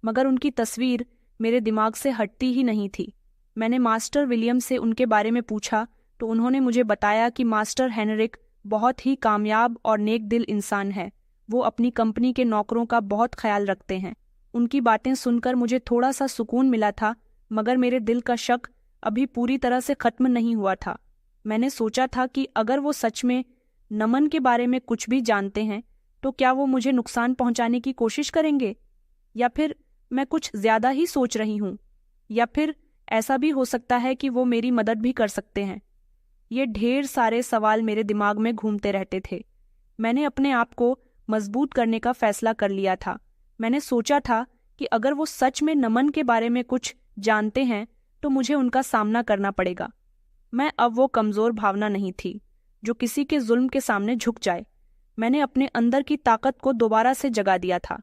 मगर उनकी तस्वीर मेरे दिमाग से हटती ही नहीं थी। मैंने मास्टर विलियम से उनके बारे में पूछा तो उन्होंने मुझे बताया कि मास्टर हेनरिक बहुत ही कामयाब और नेक दिल इंसान है। वो अपनी कंपनी के नौकरों का बहुत ख्याल रखते हैं। उनकी बातें सुनकर मुझे थोड़ा सा सुकून मिला था, मगर मेरे दिल का शक अभी पूरी तरह से खत्म नहीं हुआ था। मैंने सोचा था कि अगर वो सच में नमन के बारे में कुछ भी जानते हैं तो क्या वो मुझे नुकसान पहुंचाने की कोशिश करेंगे, या फिर मैं कुछ ज्यादा ही सोच रही हूँ, या फिर ऐसा भी हो सकता है कि वो मेरी मदद भी कर सकते हैं। ये ढेर सारे सवाल मेरे दिमाग में घूमते रहते थे। मैंने अपने आप को मजबूत करने का फैसला कर लिया था। मैंने सोचा था कि अगर वो सच में नमन के बारे में कुछ जानते हैं तो मुझे उनका सामना करना पड़ेगा। मैं अब वो कमज़ोर भावना नहीं थी जो किसी के जुल्म के सामने झुक जाए। मैंने अपने अंदर की ताकत को दोबारा से जगा दिया था।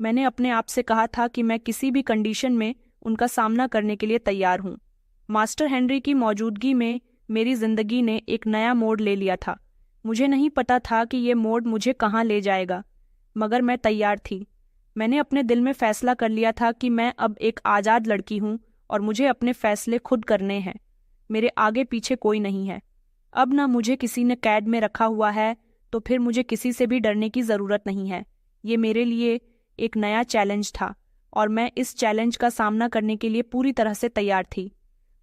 मैंने अपने आप से कहा था कि मैं किसी भी कंडीशन में उनका सामना करने के लिए तैयार हूँ। मास्टर हेनरी की मौजूदगी में मेरी जिंदगी ने एक नया मोड़ ले लिया था। मुझे नहीं पता था कि ये मोड़ मुझे कहाँ ले जाएगा, मगर मैं तैयार थी। मैंने अपने दिल में फैसला कर लिया था कि मैं अब एक आज़ाद लड़की हूँ और मुझे अपने फैसले खुद करने हैं। मेरे आगे पीछे कोई नहीं है। अब ना मुझे किसी ने कैद में रखा हुआ है, तो फिर मुझे किसी से भी डरने की ज़रूरत नहीं है। ये मेरे लिए एक नया चैलेंज था और मैं इस चैलेंज का सामना करने के लिए पूरी तरह से तैयार थी।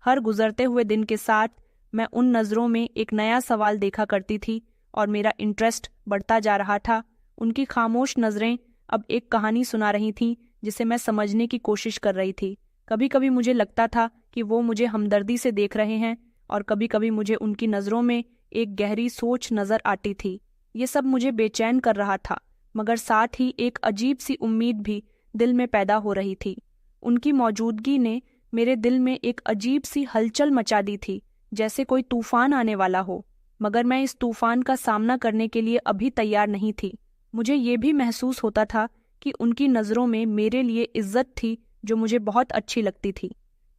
हर गुजरते हुए दिन के साथ मैं उन नज़रों में एक नया सवाल देखा करती थी और मेरा इंटरेस्ट बढ़ता जा रहा था। उनकी खामोश नज़रें अब एक कहानी सुना रही थीं जिसे मैं समझने की कोशिश कर रही थी। कभी कभी मुझे लगता था कि वो मुझे हमदर्दी से देख रहे हैं और कभी कभी मुझे उनकी नज़रों में एक गहरी सोच नज़र आती थी। ये सब मुझे बेचैन कर रहा था, मगर साथ ही एक अजीब सी उम्मीद भी दिल में पैदा हो रही थी। उनकी मौजूदगी ने मेरे दिल में एक अजीब सी हलचल मचा दी थी, जैसे कोई तूफान आने वाला हो, मगर मैं इस तूफान का सामना करने के लिए अभी तैयार नहीं थी। मुझे ये भी महसूस होता था कि उनकी नज़रों में मेरे लिए इज्जत थी जो मुझे बहुत अच्छी लगती थी।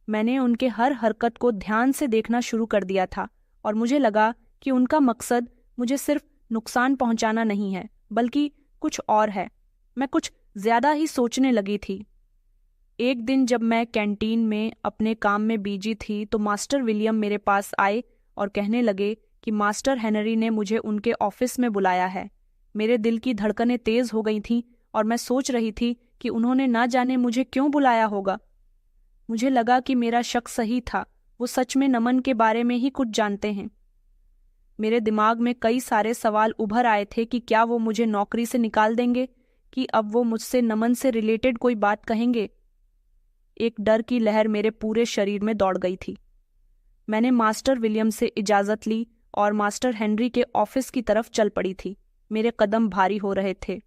मैंने उनके हर हरकत को ध्यान से देखना शुरू कर दिया था और मुझे लगा कि उनका मकसद मुझे सिर्फ नुकसान पहुंचाना नहीं है, बल्कि कुछ और है। मैं कुछ ज्यादा ही सोचने लगी थी। एक दिन जब मैं कैंटीन में अपने काम में बिजी थी तो मास्टर विलियम मेरे पास आए और कहने लगे कि मास्टर हेनरी ने मुझे उनके ऑफिस में बुलाया है। मेरे दिल की धड़कनें तेज हो गई थीं और मैं सोच रही थी कि उन्होंने ना जाने मुझे क्यों बुलाया होगा। मुझे लगा कि मेरा शक सही था, वो सच में नमन के बारे में ही कुछ जानते हैं। मेरे दिमाग में कई सारे सवाल उभर आए थे कि क्या वो मुझे नौकरी से निकाल देंगे, कि अब वो मुझसे नमन से रिलेटेड कोई बात कहेंगे। एक डर की लहर मेरे पूरे शरीर में दौड़ गई थी। मैंने मास्टर विलियम से इजाज़त ली और मास्टर हेनरी के ऑफिस की तरफ चल पड़ी थी। मेरे कदम भारी हो रहे थे।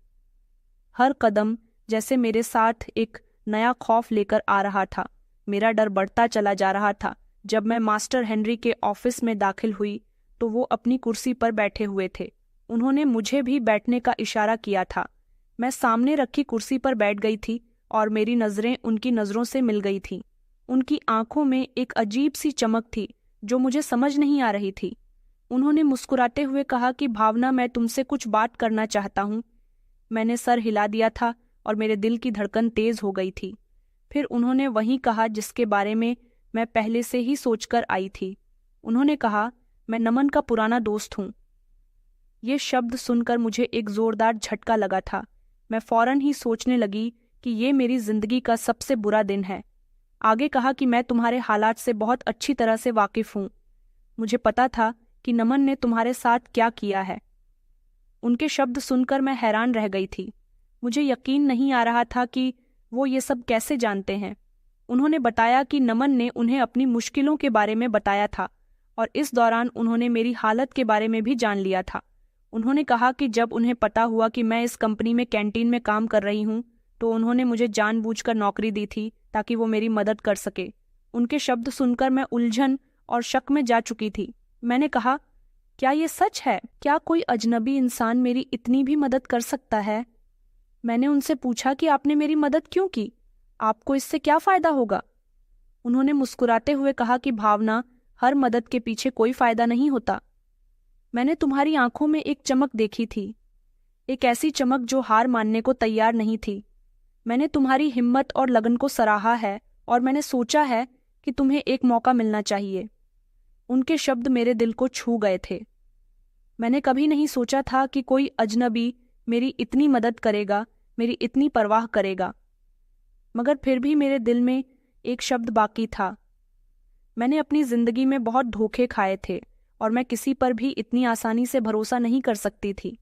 हर कदम जैसे मेरे साथ एक नया खौफ लेकर आ रहा था। मेरा डर बढ़ता चला जा रहा था। जब मैं मास्टर हेनरी के ऑफिस में दाखिल हुई तो वो अपनी कुर्सी पर बैठे हुए थे। उन्होंने मुझे भी बैठने का इशारा किया था। मैं सामने रखी कुर्सी पर बैठ गई थी और मेरी नज़रें उनकी नज़रों से मिल गई थीं। उनकी आंखों में एक अजीब सी चमक थी जो मुझे समझ नहीं आ रही थी। उन्होंने मुस्कुराते हुए कहा कि भावना, मैं तुमसे कुछ बात करना चाहता हूँ। मैंने सर हिला दिया था और मेरे दिल की धड़कन तेज हो गई थी। फिर उन्होंने वही कहा जिसके बारे में मैं पहले से ही सोचकर आई थी। उन्होंने कहा, मैं नमन का पुराना दोस्त हूँ। ये शब्द सुनकर मुझे एक जोरदार झटका लगा था। मैं फौरन ही सोचने लगी कि ये मेरी जिंदगी का सबसे बुरा दिन है। आगे कहा कि मैं तुम्हारे हालात से बहुत अच्छी तरह से वाकिफ हूँ। मुझे पता था कि नमन ने तुम्हारे साथ क्या किया है। उनके शब्द सुनकर मैं हैरान रह गई थी। मुझे यकीन नहीं आ रहा था कि वो ये सब कैसे जानते हैं। उन्होंने बताया कि नमन ने उन्हें अपनी मुश्किलों के बारे में बताया था और इस दौरान उन्होंने मेरी हालत के बारे में भी जान लिया था। उन्होंने कहा कि जब उन्हें पता हुआ कि मैं इस कंपनी में कैंटीन में काम कर रही हूँ तो उन्होंने मुझे जानबूझकर नौकरी दी थी ताकि वो मेरी मदद कर सके। उनके शब्द सुनकर मैं उलझन और शक में जा चुकी थी। मैंने कहा, क्या ये सच है? क्या कोई अजनबी इंसान मेरी इतनी भी मदद कर सकता है? मैंने उनसे पूछा कि आपने मेरी मदद क्यों की? आपको इससे क्या फायदा होगा? उन्होंने मुस्कुराते हुए कहा कि भावना, हर मदद के पीछे कोई फायदा नहीं होता। मैंने तुम्हारी आंखों में एक चमक देखी थी, एक ऐसी चमक जो हार मानने को तैयार नहीं थी। मैंने तुम्हारी हिम्मत और लगन को सराहा है और मैंने सोचा है कि तुम्हें एक मौका मिलना चाहिए। उनके शब्द मेरे दिल को छू गए थे। मैंने कभी नहीं सोचा था कि कोई अजनबी मेरी इतनी मदद करेगा, मेरी इतनी परवाह करेगा। मगर फिर भी मेरे दिल में एक शब्द बाकी था। मैंने अपनी जिंदगी में बहुत धोखे खाए थे और मैं किसी पर भी इतनी आसानी से भरोसा नहीं कर सकती थी।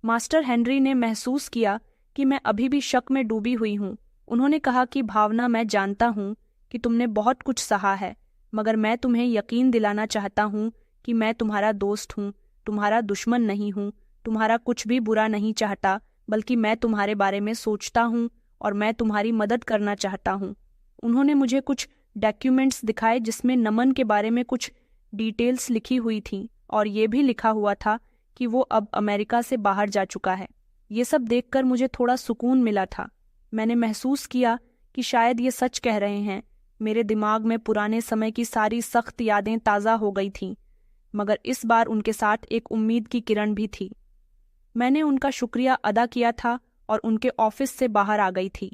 मास्टर हेनरी ने महसूस किया कि मैं अभी भी शक में डूबी हुई हूँ। उन्होंने कहा कि भावना, मैं जानता हूँ कि तुमने बहुत कुछ सहा है, मगर मैं तुम्हें यकीन दिलाना चाहता हूँ कि मैं तुम्हारा दोस्त हूँ, तुम्हारा दुश्मन नहीं हूँ, तुम्हारा कुछ भी बुरा नहीं चाहता, बल्कि मैं तुम्हारे बारे में सोचता हूँ और मैं तुम्हारी मदद करना चाहता हूँ। उन्होंने मुझे कुछ डॉक्यूमेंट्स दिखाए जिसमें नमन के बारे में कुछ डिटेल्स लिखी हुई थीं और ये भी लिखा हुआ था कि वो अब अमेरिका से बाहर जा चुका है। ये सब देखकर मुझे थोड़ा सुकून मिला था। मैंने महसूस किया कि शायद ये सच कह रहे हैं। मेरे दिमाग में पुराने समय की सारी सख्त यादें ताज़ा हो गई थीं, मगर इस बार उनके साथ एक उम्मीद की किरण भी थी। मैंने उनका शुक्रिया अदा किया था और उनके ऑफिस से बाहर आ गई थी।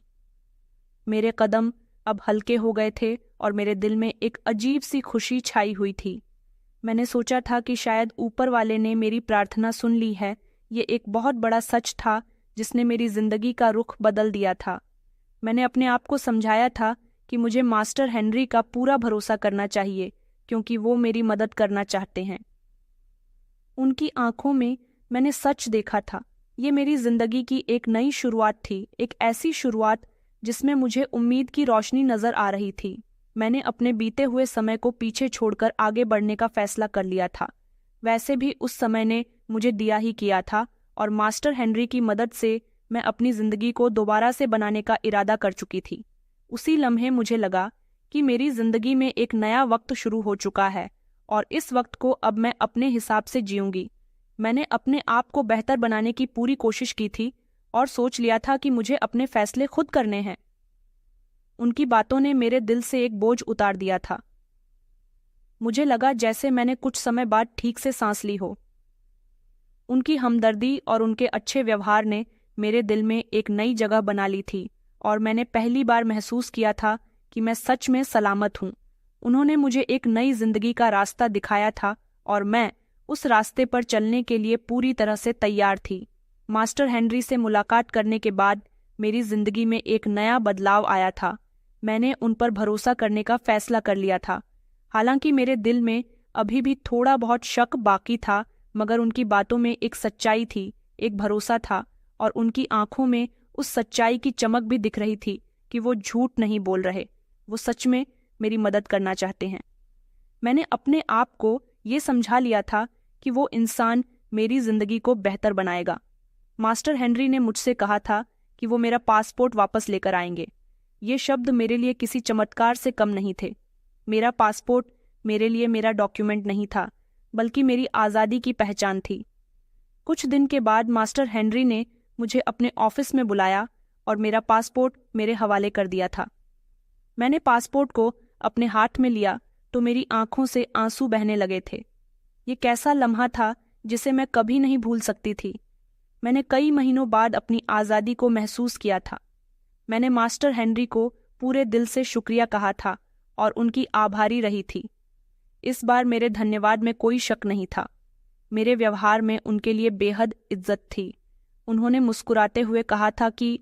मेरे कदम अब हल्के हो गए थे और मेरे दिल में एक अजीब सी खुशी छाई हुई थी। मैंने सोचा था कि शायद ऊपर वाले ने मेरी प्रार्थना सुन ली है। ये एक बहुत बड़ा सच था जिसने मेरी जिंदगी का रुख बदल दिया था। मैंने अपने आप को समझाया था कि मुझे मास्टर हेनरी का पूरा भरोसा करना चाहिए, क्योंकि वो मेरी मदद करना चाहते हैं। उनकी आंखों में मैंने सच देखा था। ये मेरी जिंदगी की एक नई शुरुआत थी, एक ऐसी शुरुआत जिसमें मुझे उम्मीद की रोशनी नजर आ रही थी। मैंने अपने बीते हुए समय को पीछे छोड़कर आगे बढ़ने का फैसला कर लिया था। वैसे भी उस समय ने मुझे दिया ही किया था और मास्टर हेनरी की मदद से मैं अपनी जिंदगी को दोबारा से बनाने का इरादा कर चुकी थी। उसी लम्हे मुझे लगा कि मेरी जिंदगी में एक नया वक्त शुरू हो चुका है और इस वक्त को अब मैं अपने हिसाब से जीऊंगी। मैंने अपने आप को बेहतर बनाने की पूरी कोशिश की थी और सोच लिया था कि मुझे अपने फैसले खुद करने हैं। उनकी बातों ने मेरे दिल से एक बोझ उतार दिया था। मुझे लगा जैसे मैंने कुछ समय बाद ठीक से सांस ली हो। उनकी हमदर्दी और उनके अच्छे व्यवहार ने मेरे दिल में एक नई जगह बना ली थी और मैंने पहली बार महसूस किया था कि मैं सच में सलामत हूँ। उन्होंने मुझे एक नई जिंदगी का रास्ता दिखाया था और मैं उस रास्ते पर चलने के लिए पूरी तरह से तैयार थी। मास्टर हेनरी से मुलाकात करने के बाद मेरी जिंदगी में एक नया बदलाव आया था। मैंने उन पर भरोसा करने का फैसला कर लिया था। हालांकि मेरे दिल में अभी भी थोड़ा बहुत शक बाकी था, मगर उनकी बातों में एक सच्चाई थी, एक भरोसा था और उनकी आंखों में उस सच्चाई की चमक भी दिख रही थी कि वो झूठ नहीं बोल रहे, वो सच में मेरी मदद करना चाहते हैं। मैंने अपने आप को ये समझा लिया था कि वो इंसान मेरी जिंदगी को बेहतर बनाएगा। मास्टर हेनरी ने मुझसे कहा था कि वो मेरा पासपोर्ट वापस लेकर आएंगे। ये शब्द मेरे लिए किसी चमत्कार से कम नहीं थे। मेरा पासपोर्ट मेरे लिए मेरा डॉक्यूमेंट नहीं था, बल्कि मेरी आज़ादी की पहचान थी। कुछ दिन के बाद मास्टर हेनरी ने मुझे अपने ऑफिस में बुलाया और मेरा पासपोर्ट मेरे हवाले कर दिया था। मैंने पासपोर्ट को अपने हाथ में लिया तो मेरी आंखों से आंसू बहने लगे थे। ये कैसा लम्हा था जिसे मैं कभी नहीं भूल सकती थी। मैंने कई महीनों बाद अपनी आज़ादी को महसूस किया था। मैंने मास्टर हेनरी को पूरे दिल से शुक्रिया कहा था और उनकी आभारी रही थी। इस बार मेरे धन्यवाद में कोई शक नहीं था। मेरे व्यवहार में उनके लिए बेहद इज्जत थी। उन्होंने मुस्कुराते हुए कहा था कि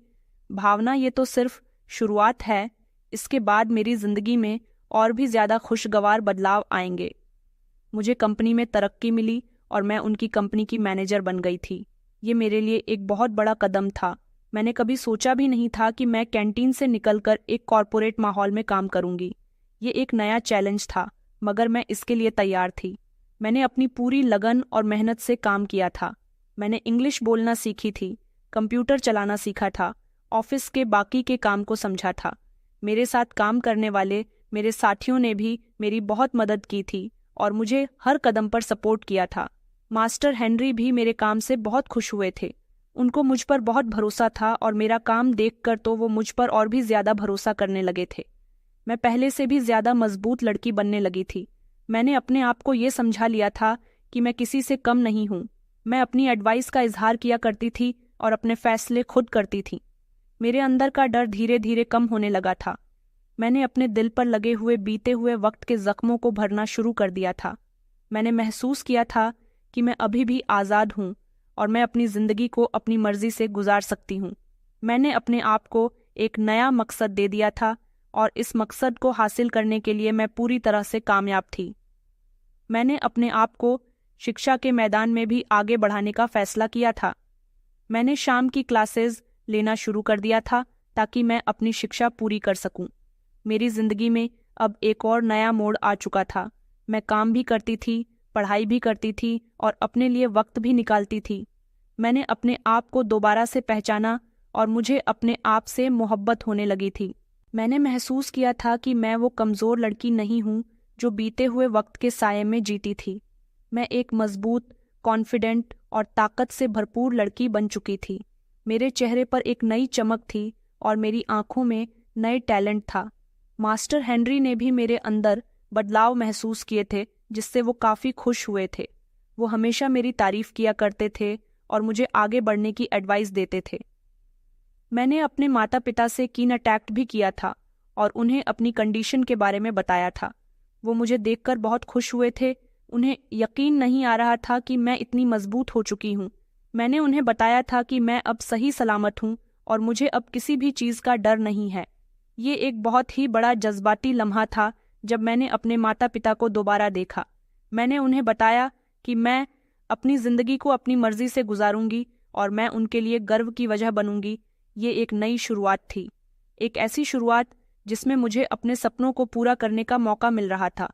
भावना, ये तो सिर्फ शुरुआत है, इसके बाद मेरी जिंदगी में और भी ज़्यादा खुशगवार बदलाव आएंगे। मुझे कंपनी में तरक्की मिली और मैं उनकी कंपनी की मैनेजर बन गई थी। ये मेरे लिए एक बहुत बड़ा कदम था। मैंने कभी सोचा भी नहीं था कि मैं कैंटीन से निकलकर एक कॉरपोरेट माहौल में काम करूंगी। ये एक नया चैलेंज था, मगर मैं इसके लिए तैयार थी। मैंने अपनी पूरी लगन और मेहनत से काम किया था। मैंने इंग्लिश बोलना सीखी थी, कंप्यूटर चलाना सीखा था, ऑफिस के बाकी के काम को समझा था। मेरे साथ काम करने वाले मेरे साथियों ने भी मेरी बहुत मदद की थी और मुझे हर कदम पर सपोर्ट किया था। मास्टर हेनरी भी मेरे काम से बहुत खुश हुए थे। उनको मुझ पर बहुत भरोसा था और मेरा काम देखकर तो वो मुझ पर और भी ज्यादा भरोसा करने लगे थे। मैं पहले से भी ज्यादा मजबूत लड़की बनने लगी थी। मैंने अपने आप को ये समझा लिया था कि मैं किसी से कम नहीं हूँ। मैं अपनी एडवाइस का इजहार किया करती थी और अपने फैसले खुद करती थी। मेरे अंदर का डर धीरे धीरे कम होने लगा था। मैंने अपने दिल पर लगे हुए बीते हुए वक्त के जख्मों को भरना शुरू कर दिया था। मैंने महसूस किया था कि मैं अभी भी आज़ाद हूँ और मैं अपनी ज़िंदगी को अपनी मर्जी से गुजार सकती हूँ। मैंने अपने आप को एक नया मकसद दे दिया था और इस मकसद को हासिल करने के लिए मैं पूरी तरह से कामयाब थी। मैंने अपने आप को शिक्षा के मैदान में भी आगे बढ़ाने का फैसला किया था। मैंने शाम की क्लासेस लेना शुरू कर दिया था ताकि मैं अपनी शिक्षा पूरी कर सकूं। मेरी जिंदगी में अब एक और नया मोड़ आ चुका था। मैं काम भी करती थी, पढ़ाई भी करती थी और अपने लिए वक्त भी निकालती थी। मैंने अपने आप को दोबारा से पहचाना और मुझे अपने आप से मोहब्बत होने लगी थी। मैंने महसूस किया था कि मैं वो कमज़ोर लड़की नहीं हूँ जो बीते हुए वक्त के साये में जीती थी। मैं एक मजबूत, कॉन्फिडेंट और ताकत से भरपूर लड़की बन चुकी थी। मेरे चेहरे पर एक नई चमक थी और मेरी आंखों में नए टैलेंट था। मास्टर हेनरी ने भी मेरे अंदर बदलाव महसूस किए थे, जिससे वो काफ़ी खुश हुए थे। वो हमेशा मेरी तारीफ किया करते थे और मुझे आगे बढ़ने की एडवाइस देते थे। मैंने अपने माता पिता से कीन अटैक्ट भी किया था और उन्हें अपनी कंडीशन के बारे में बताया था। वो मुझे देखकर बहुत खुश हुए थे। उन्हें यकीन नहीं आ रहा था कि मैं इतनी मजबूत हो चुकी हूँ। मैंने उन्हें बताया था कि मैं अब सही सलामत हूँ और मुझे अब किसी भी चीज़ का डर नहीं है। ये एक बहुत ही बड़ा जज्बाती लम्हा था जब मैंने अपने माता पिता को दोबारा देखा। मैंने उन्हें बताया कि मैं अपनी ज़िंदगी को अपनी मर्जी से गुजारूंगी और मैं उनके लिए गर्व की वजह बनूंगी। ये एक नई शुरुआत थी, एक ऐसी शुरुआत जिसमें मुझे अपने सपनों को पूरा करने का मौका मिल रहा था।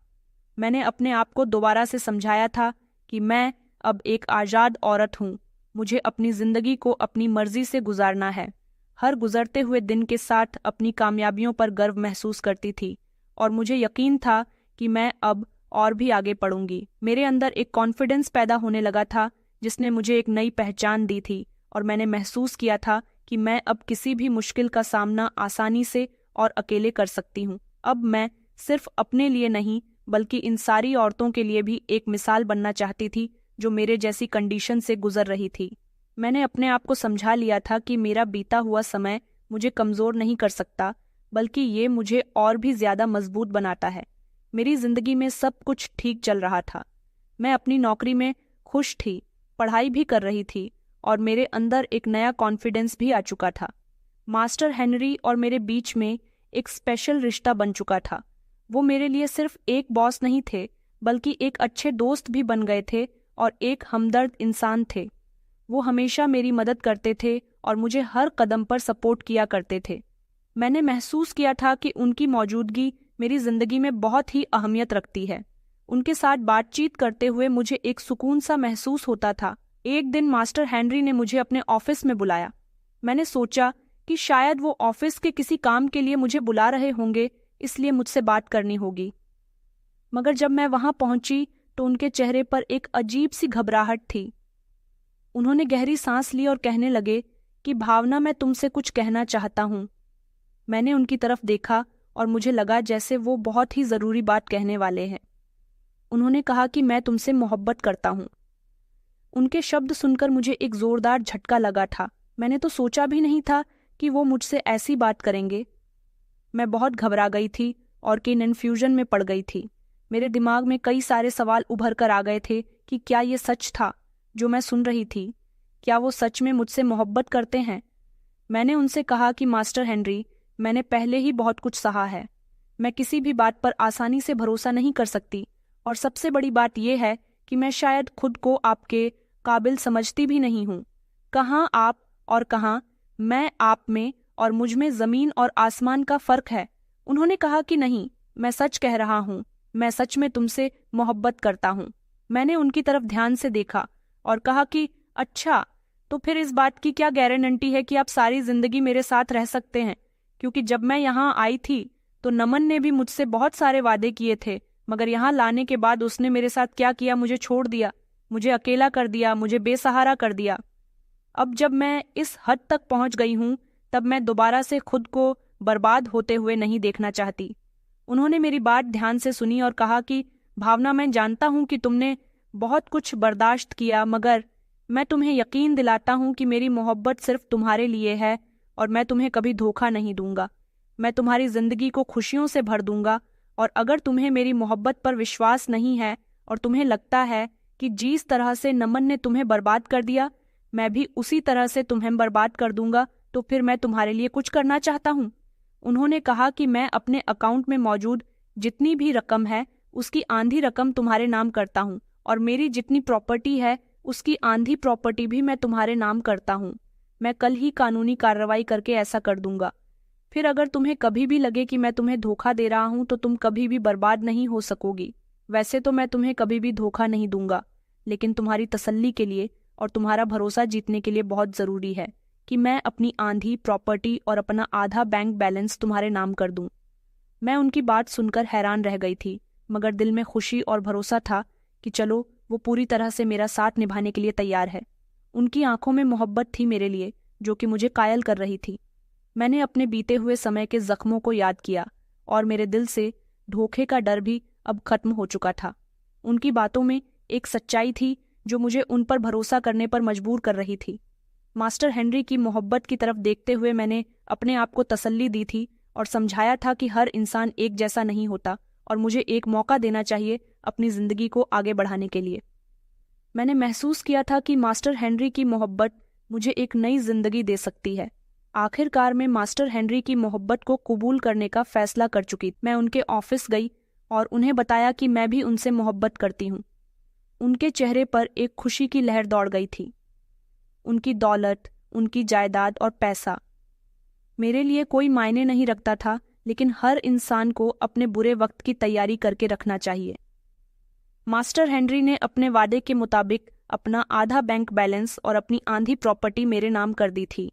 मैंने अपने आप को दोबारा से समझाया था कि मैं अब एक आज़ाद औरत हूँ। मुझे अपनी ज़िंदगी को अपनी मर्जी से गुजारना है। हर गुजरते हुए दिन के साथ अपनी कामयाबियों पर गर्व महसूस करती थी और मुझे यकीन था कि मैं अब और भी आगे बढ़ूंगी। मेरे अंदर एक कॉन्फिडेंस पैदा होने लगा था जिसने मुझे एक नई पहचान दी थी और मैंने महसूस किया था कि मैं अब किसी भी मुश्किल का सामना आसानी से और अकेले कर सकती हूँ। अब मैं सिर्फ अपने लिए नहीं बल्कि इन सारी औरतों के लिए भी एक मिसाल बनना चाहती थी जो मेरे जैसी कंडीशन से गुजर रही थी। मैंने अपने आप को समझा लिया था कि मेरा बीता हुआ समय मुझे कमज़ोर नहीं कर सकता, बल्कि ये मुझे और भी ज़्यादा मजबूत बनाता है। मेरी ज़िंदगी में सब कुछ ठीक चल रहा था। मैं अपनी नौकरी में खुश थी, पढ़ाई भी कर रही थी और मेरे अंदर एक नया कॉन्फिडेंस भी आ चुका था। मास्टर हेनरी और मेरे बीच में एक स्पेशल रिश्ता बन चुका था। वो मेरे लिए सिर्फ एक बॉस नहीं थे, बल्कि एक अच्छे दोस्त भी बन गए थे और एक हमदर्द इंसान थे। वो हमेशा मेरी मदद करते थे और मुझे हर कदम पर सपोर्ट किया करते थे। मैंने महसूस किया था कि उनकी मौजूदगी मेरी ज़िंदगी में बहुत ही अहमियत रखती है। उनके साथ बातचीत करते हुए मुझे एक सुकून सा महसूस होता था। एक दिन मास्टर हेनरी ने मुझे अपने ऑफिस में बुलाया। मैंने सोचा कि शायद वो ऑफिस के किसी काम के लिए मुझे बुला रहे होंगे, इसलिए मुझसे बात करनी होगी। मगर जब मैं वहां पहुंची तो उनके चेहरे पर एक अजीब सी घबराहट थी। उन्होंने गहरी सांस ली और कहने लगे कि भावना, मैं तुमसे कुछ कहना चाहता हूँ। मैंने उनकी तरफ देखा और मुझे लगा जैसे वो बहुत ही ज़रूरी बात कहने वाले हैं। उन्होंने कहा कि मैं तुमसे मोहब्बत करता हूँ। उनके शब्द सुनकर मुझे एक ज़ोरदार झटका लगा था। मैंने तो सोचा भी नहीं था कि वो मुझसे ऐसी बात करेंगे। मैं बहुत घबरा गई थी और कन्फ्यूजन में पड़ गई थी। मेरे दिमाग में कई सारे सवाल उभर कर आ गए थे कि क्या ये सच था जो मैं सुन रही थी? क्या वो सच में मुझसे मोहब्बत करते हैं? मैंने उनसे कहा कि मास्टर हेनरी, मैंने पहले ही बहुत कुछ सहा है। मैं किसी भी बात पर आसानी से भरोसा नहीं कर सकती और सबसे बड़ी बात यह है कि मैं शायद खुद को आपके काबिल समझती भी नहीं हूँ। कहाँ आप और कहाँ मैं आप में और मुझ में ज़मीन और आसमान का फ़र्क है। उन्होंने कहा कि नहीं, मैं सच कह रहा हूँ, मैं सच में तुमसे मोहब्बत करता हूँ। मैंने उनकी तरफ ध्यान से देखा और कहा कि अच्छा, तो फिर इस बात की क्या गारंटी है कि आप सारी ज़िंदगी मेरे साथ रह सकते हैं? क्योंकि जब मैं यहाँ आई थी तो नमन ने भी मुझसे बहुत सारे वादे किए थे, मगर यहाँ लाने के बाद उसने मेरे साथ क्या किया, मुझे छोड़ दिया, मुझे अकेला कर दिया, मुझे बेसहारा कर दिया। अब जब मैं इस हद तक पहुंच गई हूँ, तब मैं दोबारा से खुद को बर्बाद होते हुए नहीं देखना चाहती। उन्होंने मेरी बात ध्यान से सुनी और कहा कि भावना, मैं जानता हूँ कि तुमने बहुत कुछ बर्दाश्त किया, मगर मैं तुम्हें यकीन दिलाता हूँ कि मेरी मोहब्बत सिर्फ तुम्हारे लिए है और मैं तुम्हें कभी धोखा नहीं दूंगा। मैं तुम्हारी जिंदगी को खुशियों से भर दूंगा, और अगर तुम्हें मेरी मोहब्बत पर विश्वास नहीं है और तुम्हें लगता है कि जिस तरह से नमन ने तुम्हें बर्बाद कर दिया मैं भी उसी तरह से तुम्हें बर्बाद कर दूंगा, तो फिर मैं तुम्हारे लिए कुछ करना चाहता हूँ। उन्होंने कहा कि मैं अपने अकाउंट में मौजूद जितनी भी रकम है उसकी आधी रकम तुम्हारे नाम करता हूँ, और मेरी जितनी प्रॉपर्टी है उसकी आधी प्रॉपर्टी भी मैं तुम्हारे नाम करता हूँ। मैं कल ही कानूनी कार्रवाई करके ऐसा कर दूंगा। फिर अगर तुम्हें कभी भी लगे कि मैं तुम्हें धोखा दे रहा हूँ तो तुम कभी भी बर्बाद नहीं हो सकोगी। वैसे तो मैं तुम्हें कभी भी धोखा नहीं दूंगा, लेकिन तुम्हारी तसल्ली के लिए और तुम्हारा भरोसा जीतने के लिए बहुत ज़रूरी है कि मैं अपनी आधी प्रॉपर्टी और अपना आधा बैंक बैलेंस तुम्हारे नाम कर दूं। मैं उनकी बात सुनकर हैरान रह गई थी, मगर दिल में खुशी और भरोसा था कि चलो, वो पूरी तरह से मेरा साथ निभाने के लिए तैयार है। उनकी आंखों में मोहब्बत थी मेरे लिए, जो कि मुझे कायल कर रही थी। मैंने अपने बीते हुए समय के जख्मों को याद किया और मेरे दिल से धोखे का डर भी अब खत्म हो चुका था। उनकी बातों में एक सच्चाई थी जो मुझे उन पर भरोसा करने पर मजबूर कर रही थी। मास्टर हेनरी की मोहब्बत की तरफ देखते हुए मैंने अपने आप को तसल्ली दी थी और समझाया था कि हर इंसान एक जैसा नहीं होता और मुझे एक मौका देना चाहिए अपनी जिंदगी को आगे बढ़ाने के लिए। मैंने महसूस किया था कि मास्टर हेनरी की मोहब्बत मुझे एक नई जिंदगी दे सकती है। आखिरकार मैं मास्टर हेनरी की मोहब्बत को कबूल करने का फैसला कर चुकी। मैं उनके ऑफिस गई और उन्हें बताया कि मैं भी उनसे मोहब्बत करती हूँ। उनके चेहरे पर एक खुशी की लहर दौड़ गई थी। उनकी दौलत, उनकी जायदाद और पैसा मेरे लिए कोई मायने नहीं रखता था, लेकिन हर इंसान को अपने बुरे वक्त की तैयारी करके रखना चाहिए। मास्टर हेनरी ने अपने वादे के मुताबिक अपना आधा बैंक बैलेंस और अपनी आधी प्रॉपर्टी मेरे नाम कर दी थी।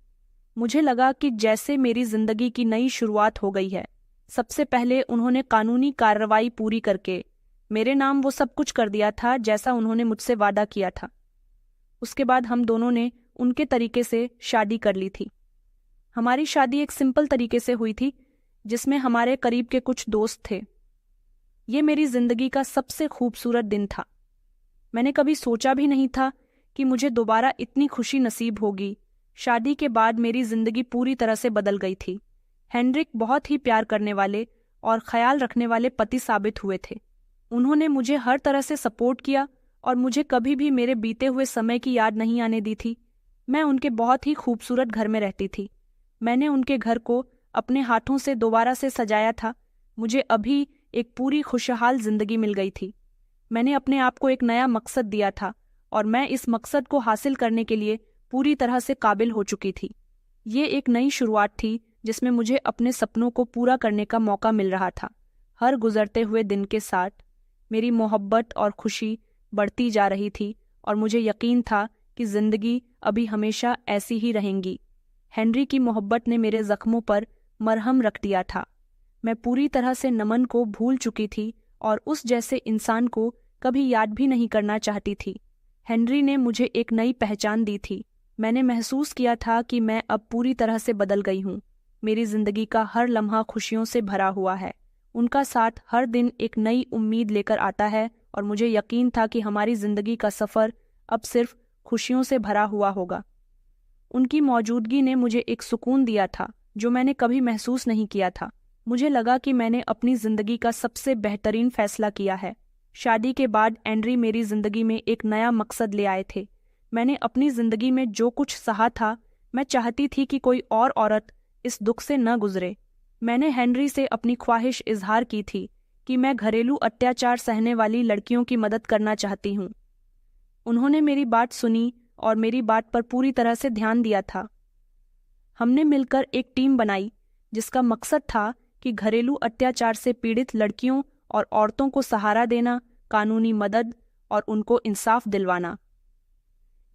मुझे लगा कि जैसे मेरी जिंदगी की नई शुरुआत हो गई है। सबसे पहले उन्होंने कानूनी कार्रवाई पूरी करके मेरे नाम वो सब कुछ कर दिया था जैसा उन्होंने मुझसे वादा किया था। उसके बाद हम दोनों ने उनके तरीके से शादी कर ली थी। हमारी शादी एक सिंपल तरीके से हुई थी, जिसमें हमारे करीब के कुछ दोस्त थे। ये मेरी जिंदगी का सबसे खूबसूरत दिन था। मैंने कभी सोचा भी नहीं था कि मुझे दोबारा इतनी खुशी नसीब होगी। शादी के बाद मेरी जिंदगी पूरी तरह से बदल गई थी। हेनरिक बहुत ही प्यार करने वाले और ख्याल रखने वाले पति साबित हुए थे। उन्होंने मुझे हर तरह से सपोर्ट किया और मुझे कभी भी मेरे बीते हुए समय की याद नहीं आने दी थी। मैं उनके बहुत ही खूबसूरत घर में रहती थी। मैंने उनके घर को अपने हाथों से दोबारा से सजाया था। मुझे अभी एक पूरी खुशहाल जिंदगी मिल गई थी। मैंने अपने आप को एक नया मकसद दिया था और मैं इस मकसद को हासिल करने के लिए पूरी तरह से काबिल हो चुकी थी। ये एक नई शुरुआत थी जिसमें मुझे अपने सपनों को पूरा करने का मौका मिल रहा था। हर गुजरते हुए दिन के साथ मेरी मोहब्बत और खुशी बढ़ती जा रही थी और मुझे यकीन था कि जिंदगी अभी हमेशा ऐसी ही रहेंगी। हेनरी की मोहब्बत ने मेरे जख्मों पर मरहम रख दिया था। मैं पूरी तरह से नमन को भूल चुकी थी और उस जैसे इंसान को कभी याद भी नहीं करना चाहती थी। हेनरी ने मुझे एक नई पहचान दी थी। मैंने महसूस किया था कि मैं अब पूरी तरह से बदल गई हूँ। मेरी जिंदगी का हर लम्हा खुशियों से भरा हुआ है। उनका साथ हर दिन एक नई उम्मीद लेकर आता है और मुझे यकीन था कि हमारी जिंदगी का सफ़र अब सिर्फ खुशियों से भरा हुआ होगा। उनकी मौजूदगी ने मुझे एक सुकून दिया था जो मैंने कभी महसूस नहीं किया था। मुझे लगा कि मैंने अपनी जिंदगी का सबसे बेहतरीन फैसला किया है। शादी के बाद एंड्री मेरी जिंदगी में एक नया मकसद ले आए थे। मैंने अपनी जिंदगी में जो कुछ सहा था, मैं चाहती थी कि कोई और औरत इस दुख से न गुजरे। मैंने हेनरी से अपनी ख्वाहिश इजहार की थी कि मैं घरेलू अत्याचार सहने वाली लड़कियों की मदद करना चाहती हूँ। उन्होंने मेरी बात सुनी और मेरी बात पर पूरी तरह से ध्यान दिया था। हमने मिलकर एक टीम बनाई जिसका मकसद था कि घरेलू अत्याचार से पीड़ित लड़कियों और औरतों को सहारा देना, कानूनी मदद और उनको इंसाफ दिलवाना।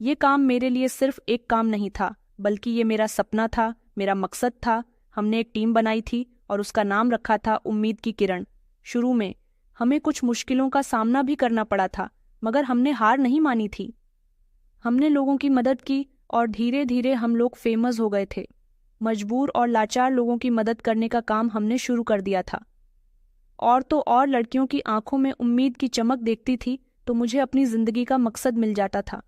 ये काम मेरे लिए सिर्फ एक काम नहीं था, बल्कि ये मेरा सपना था, मेरा मकसद था। हमने एक टीम बनाई थी और उसका नाम रखा था उम्मीद की किरण। शुरू में हमें कुछ मुश्किलों का सामना भी करना पड़ा था, मगर हमने हार नहीं मानी थी। हमने लोगों की मदद की और धीरे धीरे हम लोग फेमस हो गए थे। मजबूर और लाचार लोगों की मदद करने का काम हमने शुरू कर दिया था। और तो और लड़कियों की आंखों में उम्मीद की चमक देखती थी तो मुझे अपनी जिंदगी का मकसद मिल जाता था।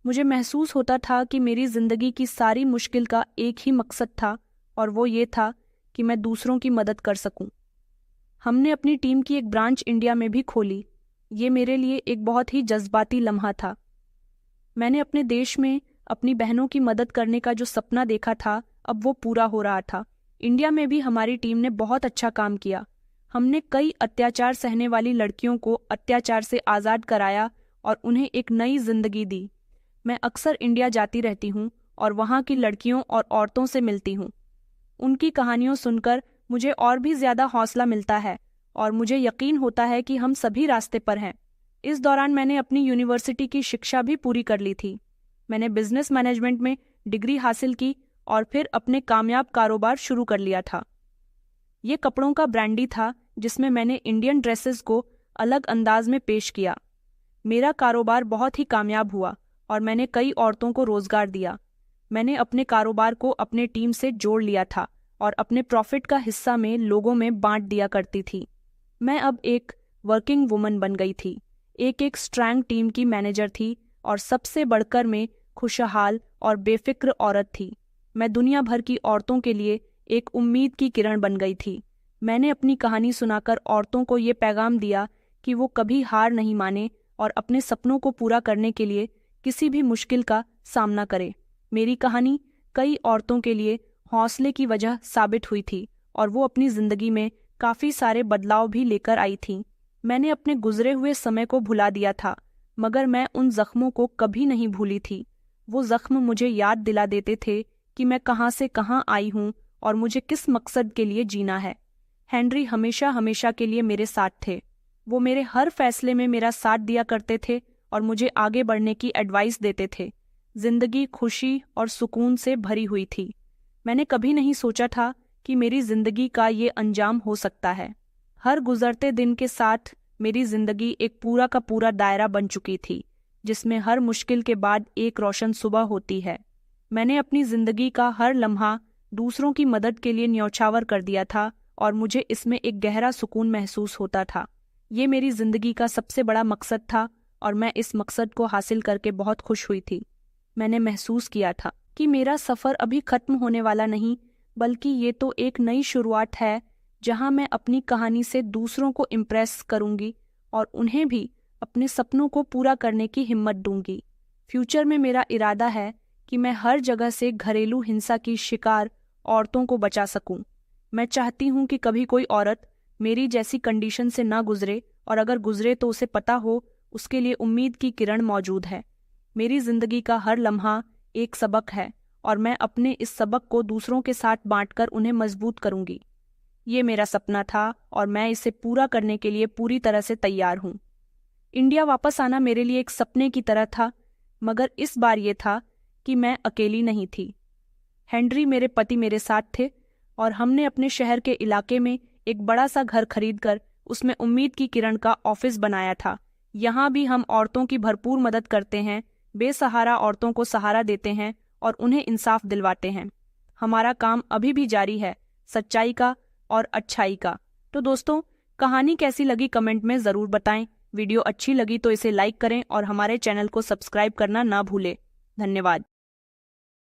मुझे महसूस होता था कि मेरी जिंदगी की सारी मुश्किल का एक ही मकसद था, और वो ये था कि मैं दूसरों की मदद कर सकूं। हमने अपनी टीम की एक ब्रांच इंडिया में भी खोली। ये मेरे लिए एक बहुत ही जज्बाती लम्हा था। मैंने अपने देश में अपनी बहनों की मदद करने का जो सपना देखा था, अब वो पूरा हो रहा था। इंडिया में भी हमारी टीम ने बहुत अच्छा काम किया। हमने कई अत्याचार सहने वाली लड़कियों को अत्याचार से आज़ाद कराया और उन्हें एक नई जिंदगी दी। मैं अक्सर इंडिया जाती रहती हूँ और वहाँ की लड़कियों और औरतों से मिलती हूँ। उनकी कहानियों सुनकर मुझे और भी ज़्यादा हौसला मिलता है और मुझे यकीन होता है कि हम सभी रास्ते पर हैं। इस दौरान मैंने अपनी यूनिवर्सिटी की शिक्षा भी पूरी कर ली थी। मैंने बिजनेस मैनेजमेंट में डिग्री हासिल की और फिर अपने कामयाब कारोबार शुरू कर लिया था। ये कपड़ों का ब्रांडी था जिसमें मैंने इंडियन ड्रेसेस को अलग अंदाज में पेश किया। मेरा कारोबार बहुत ही कामयाब हुआ और मैंने कई औरतों को रोजगार दिया। मैंने अपने कारोबार को अपने टीम से जोड़ लिया था और अपने प्रॉफिट का हिस्सा में लोगों में बांट दिया करती थी। मैं अब एक वर्किंग वुमन बन गई थी, एक स्ट्रॉन्ग टीम की मैनेजर थी और सबसे बढ़कर मैं खुशहाल और बेफिक्र औरत थी। मैं दुनिया भर की औरतों के लिए एक उम्मीद की किरण बन गई थी। मैंने अपनी कहानी सुनाकर औरतों को ये पैगाम दिया कि वो कभी हार नहीं माने और अपने सपनों को पूरा करने के लिए किसी भी मुश्किल का सामना करें। मेरी कहानी कई औरतों के लिए हौसले की वजह साबित हुई थी और वो अपनी जिंदगी में काफ़ी सारे बदलाव भी लेकर आई थीं। मैंने अपने गुजरे हुए समय को भुला दिया था, मगर मैं उन जख्मों को कभी नहीं भूली थी। वो जख्म मुझे याद दिला देते थे कि मैं कहाँ से कहाँ आई हूँ और मुझे किस मकसद के लिए जीना है। हेनरी हमेशा हमेशा के लिए मेरे साथ थे। वो मेरे हर फैसले में मेरा साथ दिया करते थे और मुझे आगे बढ़ने की एडवाइस देते थे। जिंदगी खुशी और सुकून से भरी हुई थी। मैंने कभी नहीं सोचा था कि मेरी जिंदगी का ये अंजाम हो सकता है। हर गुजरते दिन के साथ मेरी जिंदगी एक पूरा का पूरा दायरा बन चुकी थी, जिसमें हर मुश्किल के बाद एक रोशन सुबह होती है। मैंने अपनी जिंदगी का हर लम्हा दूसरों की मदद के लिए न्यौछावर कर दिया था और मुझे इसमें एक गहरा सुकून महसूस होता था। ये मेरी जिंदगी का सबसे बड़ा मकसद था और मैं इस मकसद को हासिल करके बहुत खुश हुई थी। मैंने महसूस किया था कि मेरा सफ़र अभी खत्म होने वाला नहीं, बल्कि ये तो एक नई शुरुआत है जहां मैं अपनी कहानी से दूसरों को इम्प्रेस करूंगी और उन्हें भी अपने सपनों को पूरा करने की हिम्मत दूंगी। फ्यूचर में मेरा इरादा है कि मैं हर जगह से घरेलू हिंसा की शिकार औरतों को बचा सकूं। मैं चाहती हूं कि कभी कोई औरत मेरी जैसी कंडीशन से ना गुजरे, और अगर गुजरे तो उसे पता हो उसके लिए उम्मीद की किरण मौजूद है। मेरी जिंदगी का हर लम्हा एक सबक है और मैं अपने इस सबक को दूसरों के साथ बांटकर उन्हें मजबूत करूंगी। ये मेरा सपना था और मैं इसे पूरा करने के लिए पूरी तरह से तैयार हूँ। इंडिया वापस आना मेरे लिए एक सपने की तरह था, मगर इस बार ये था कि मैं अकेली नहीं थी। हेनरी मेरे पति मेरे साथ थे और हमने अपने शहर के इलाके में एक बड़ा सा घर खरीदकर उसमें उम्मीद की किरण का ऑफिस बनाया था। यहाँ भी हम औरतों की भरपूर मदद करते हैं, बेसहारा औरतों को सहारा देते हैं और उन्हें इंसाफ दिलवाते हैं। हमारा काम अभी भी जारी है, सच्चाई का और अच्छाई का। तो दोस्तों, कहानी कैसी लगी कमेंट में ज़रूर बताएं। वीडियो अच्छी लगी तो इसे लाइक करें और हमारे चैनल को सब्सक्राइब करना ना भूलें। धन्यवाद।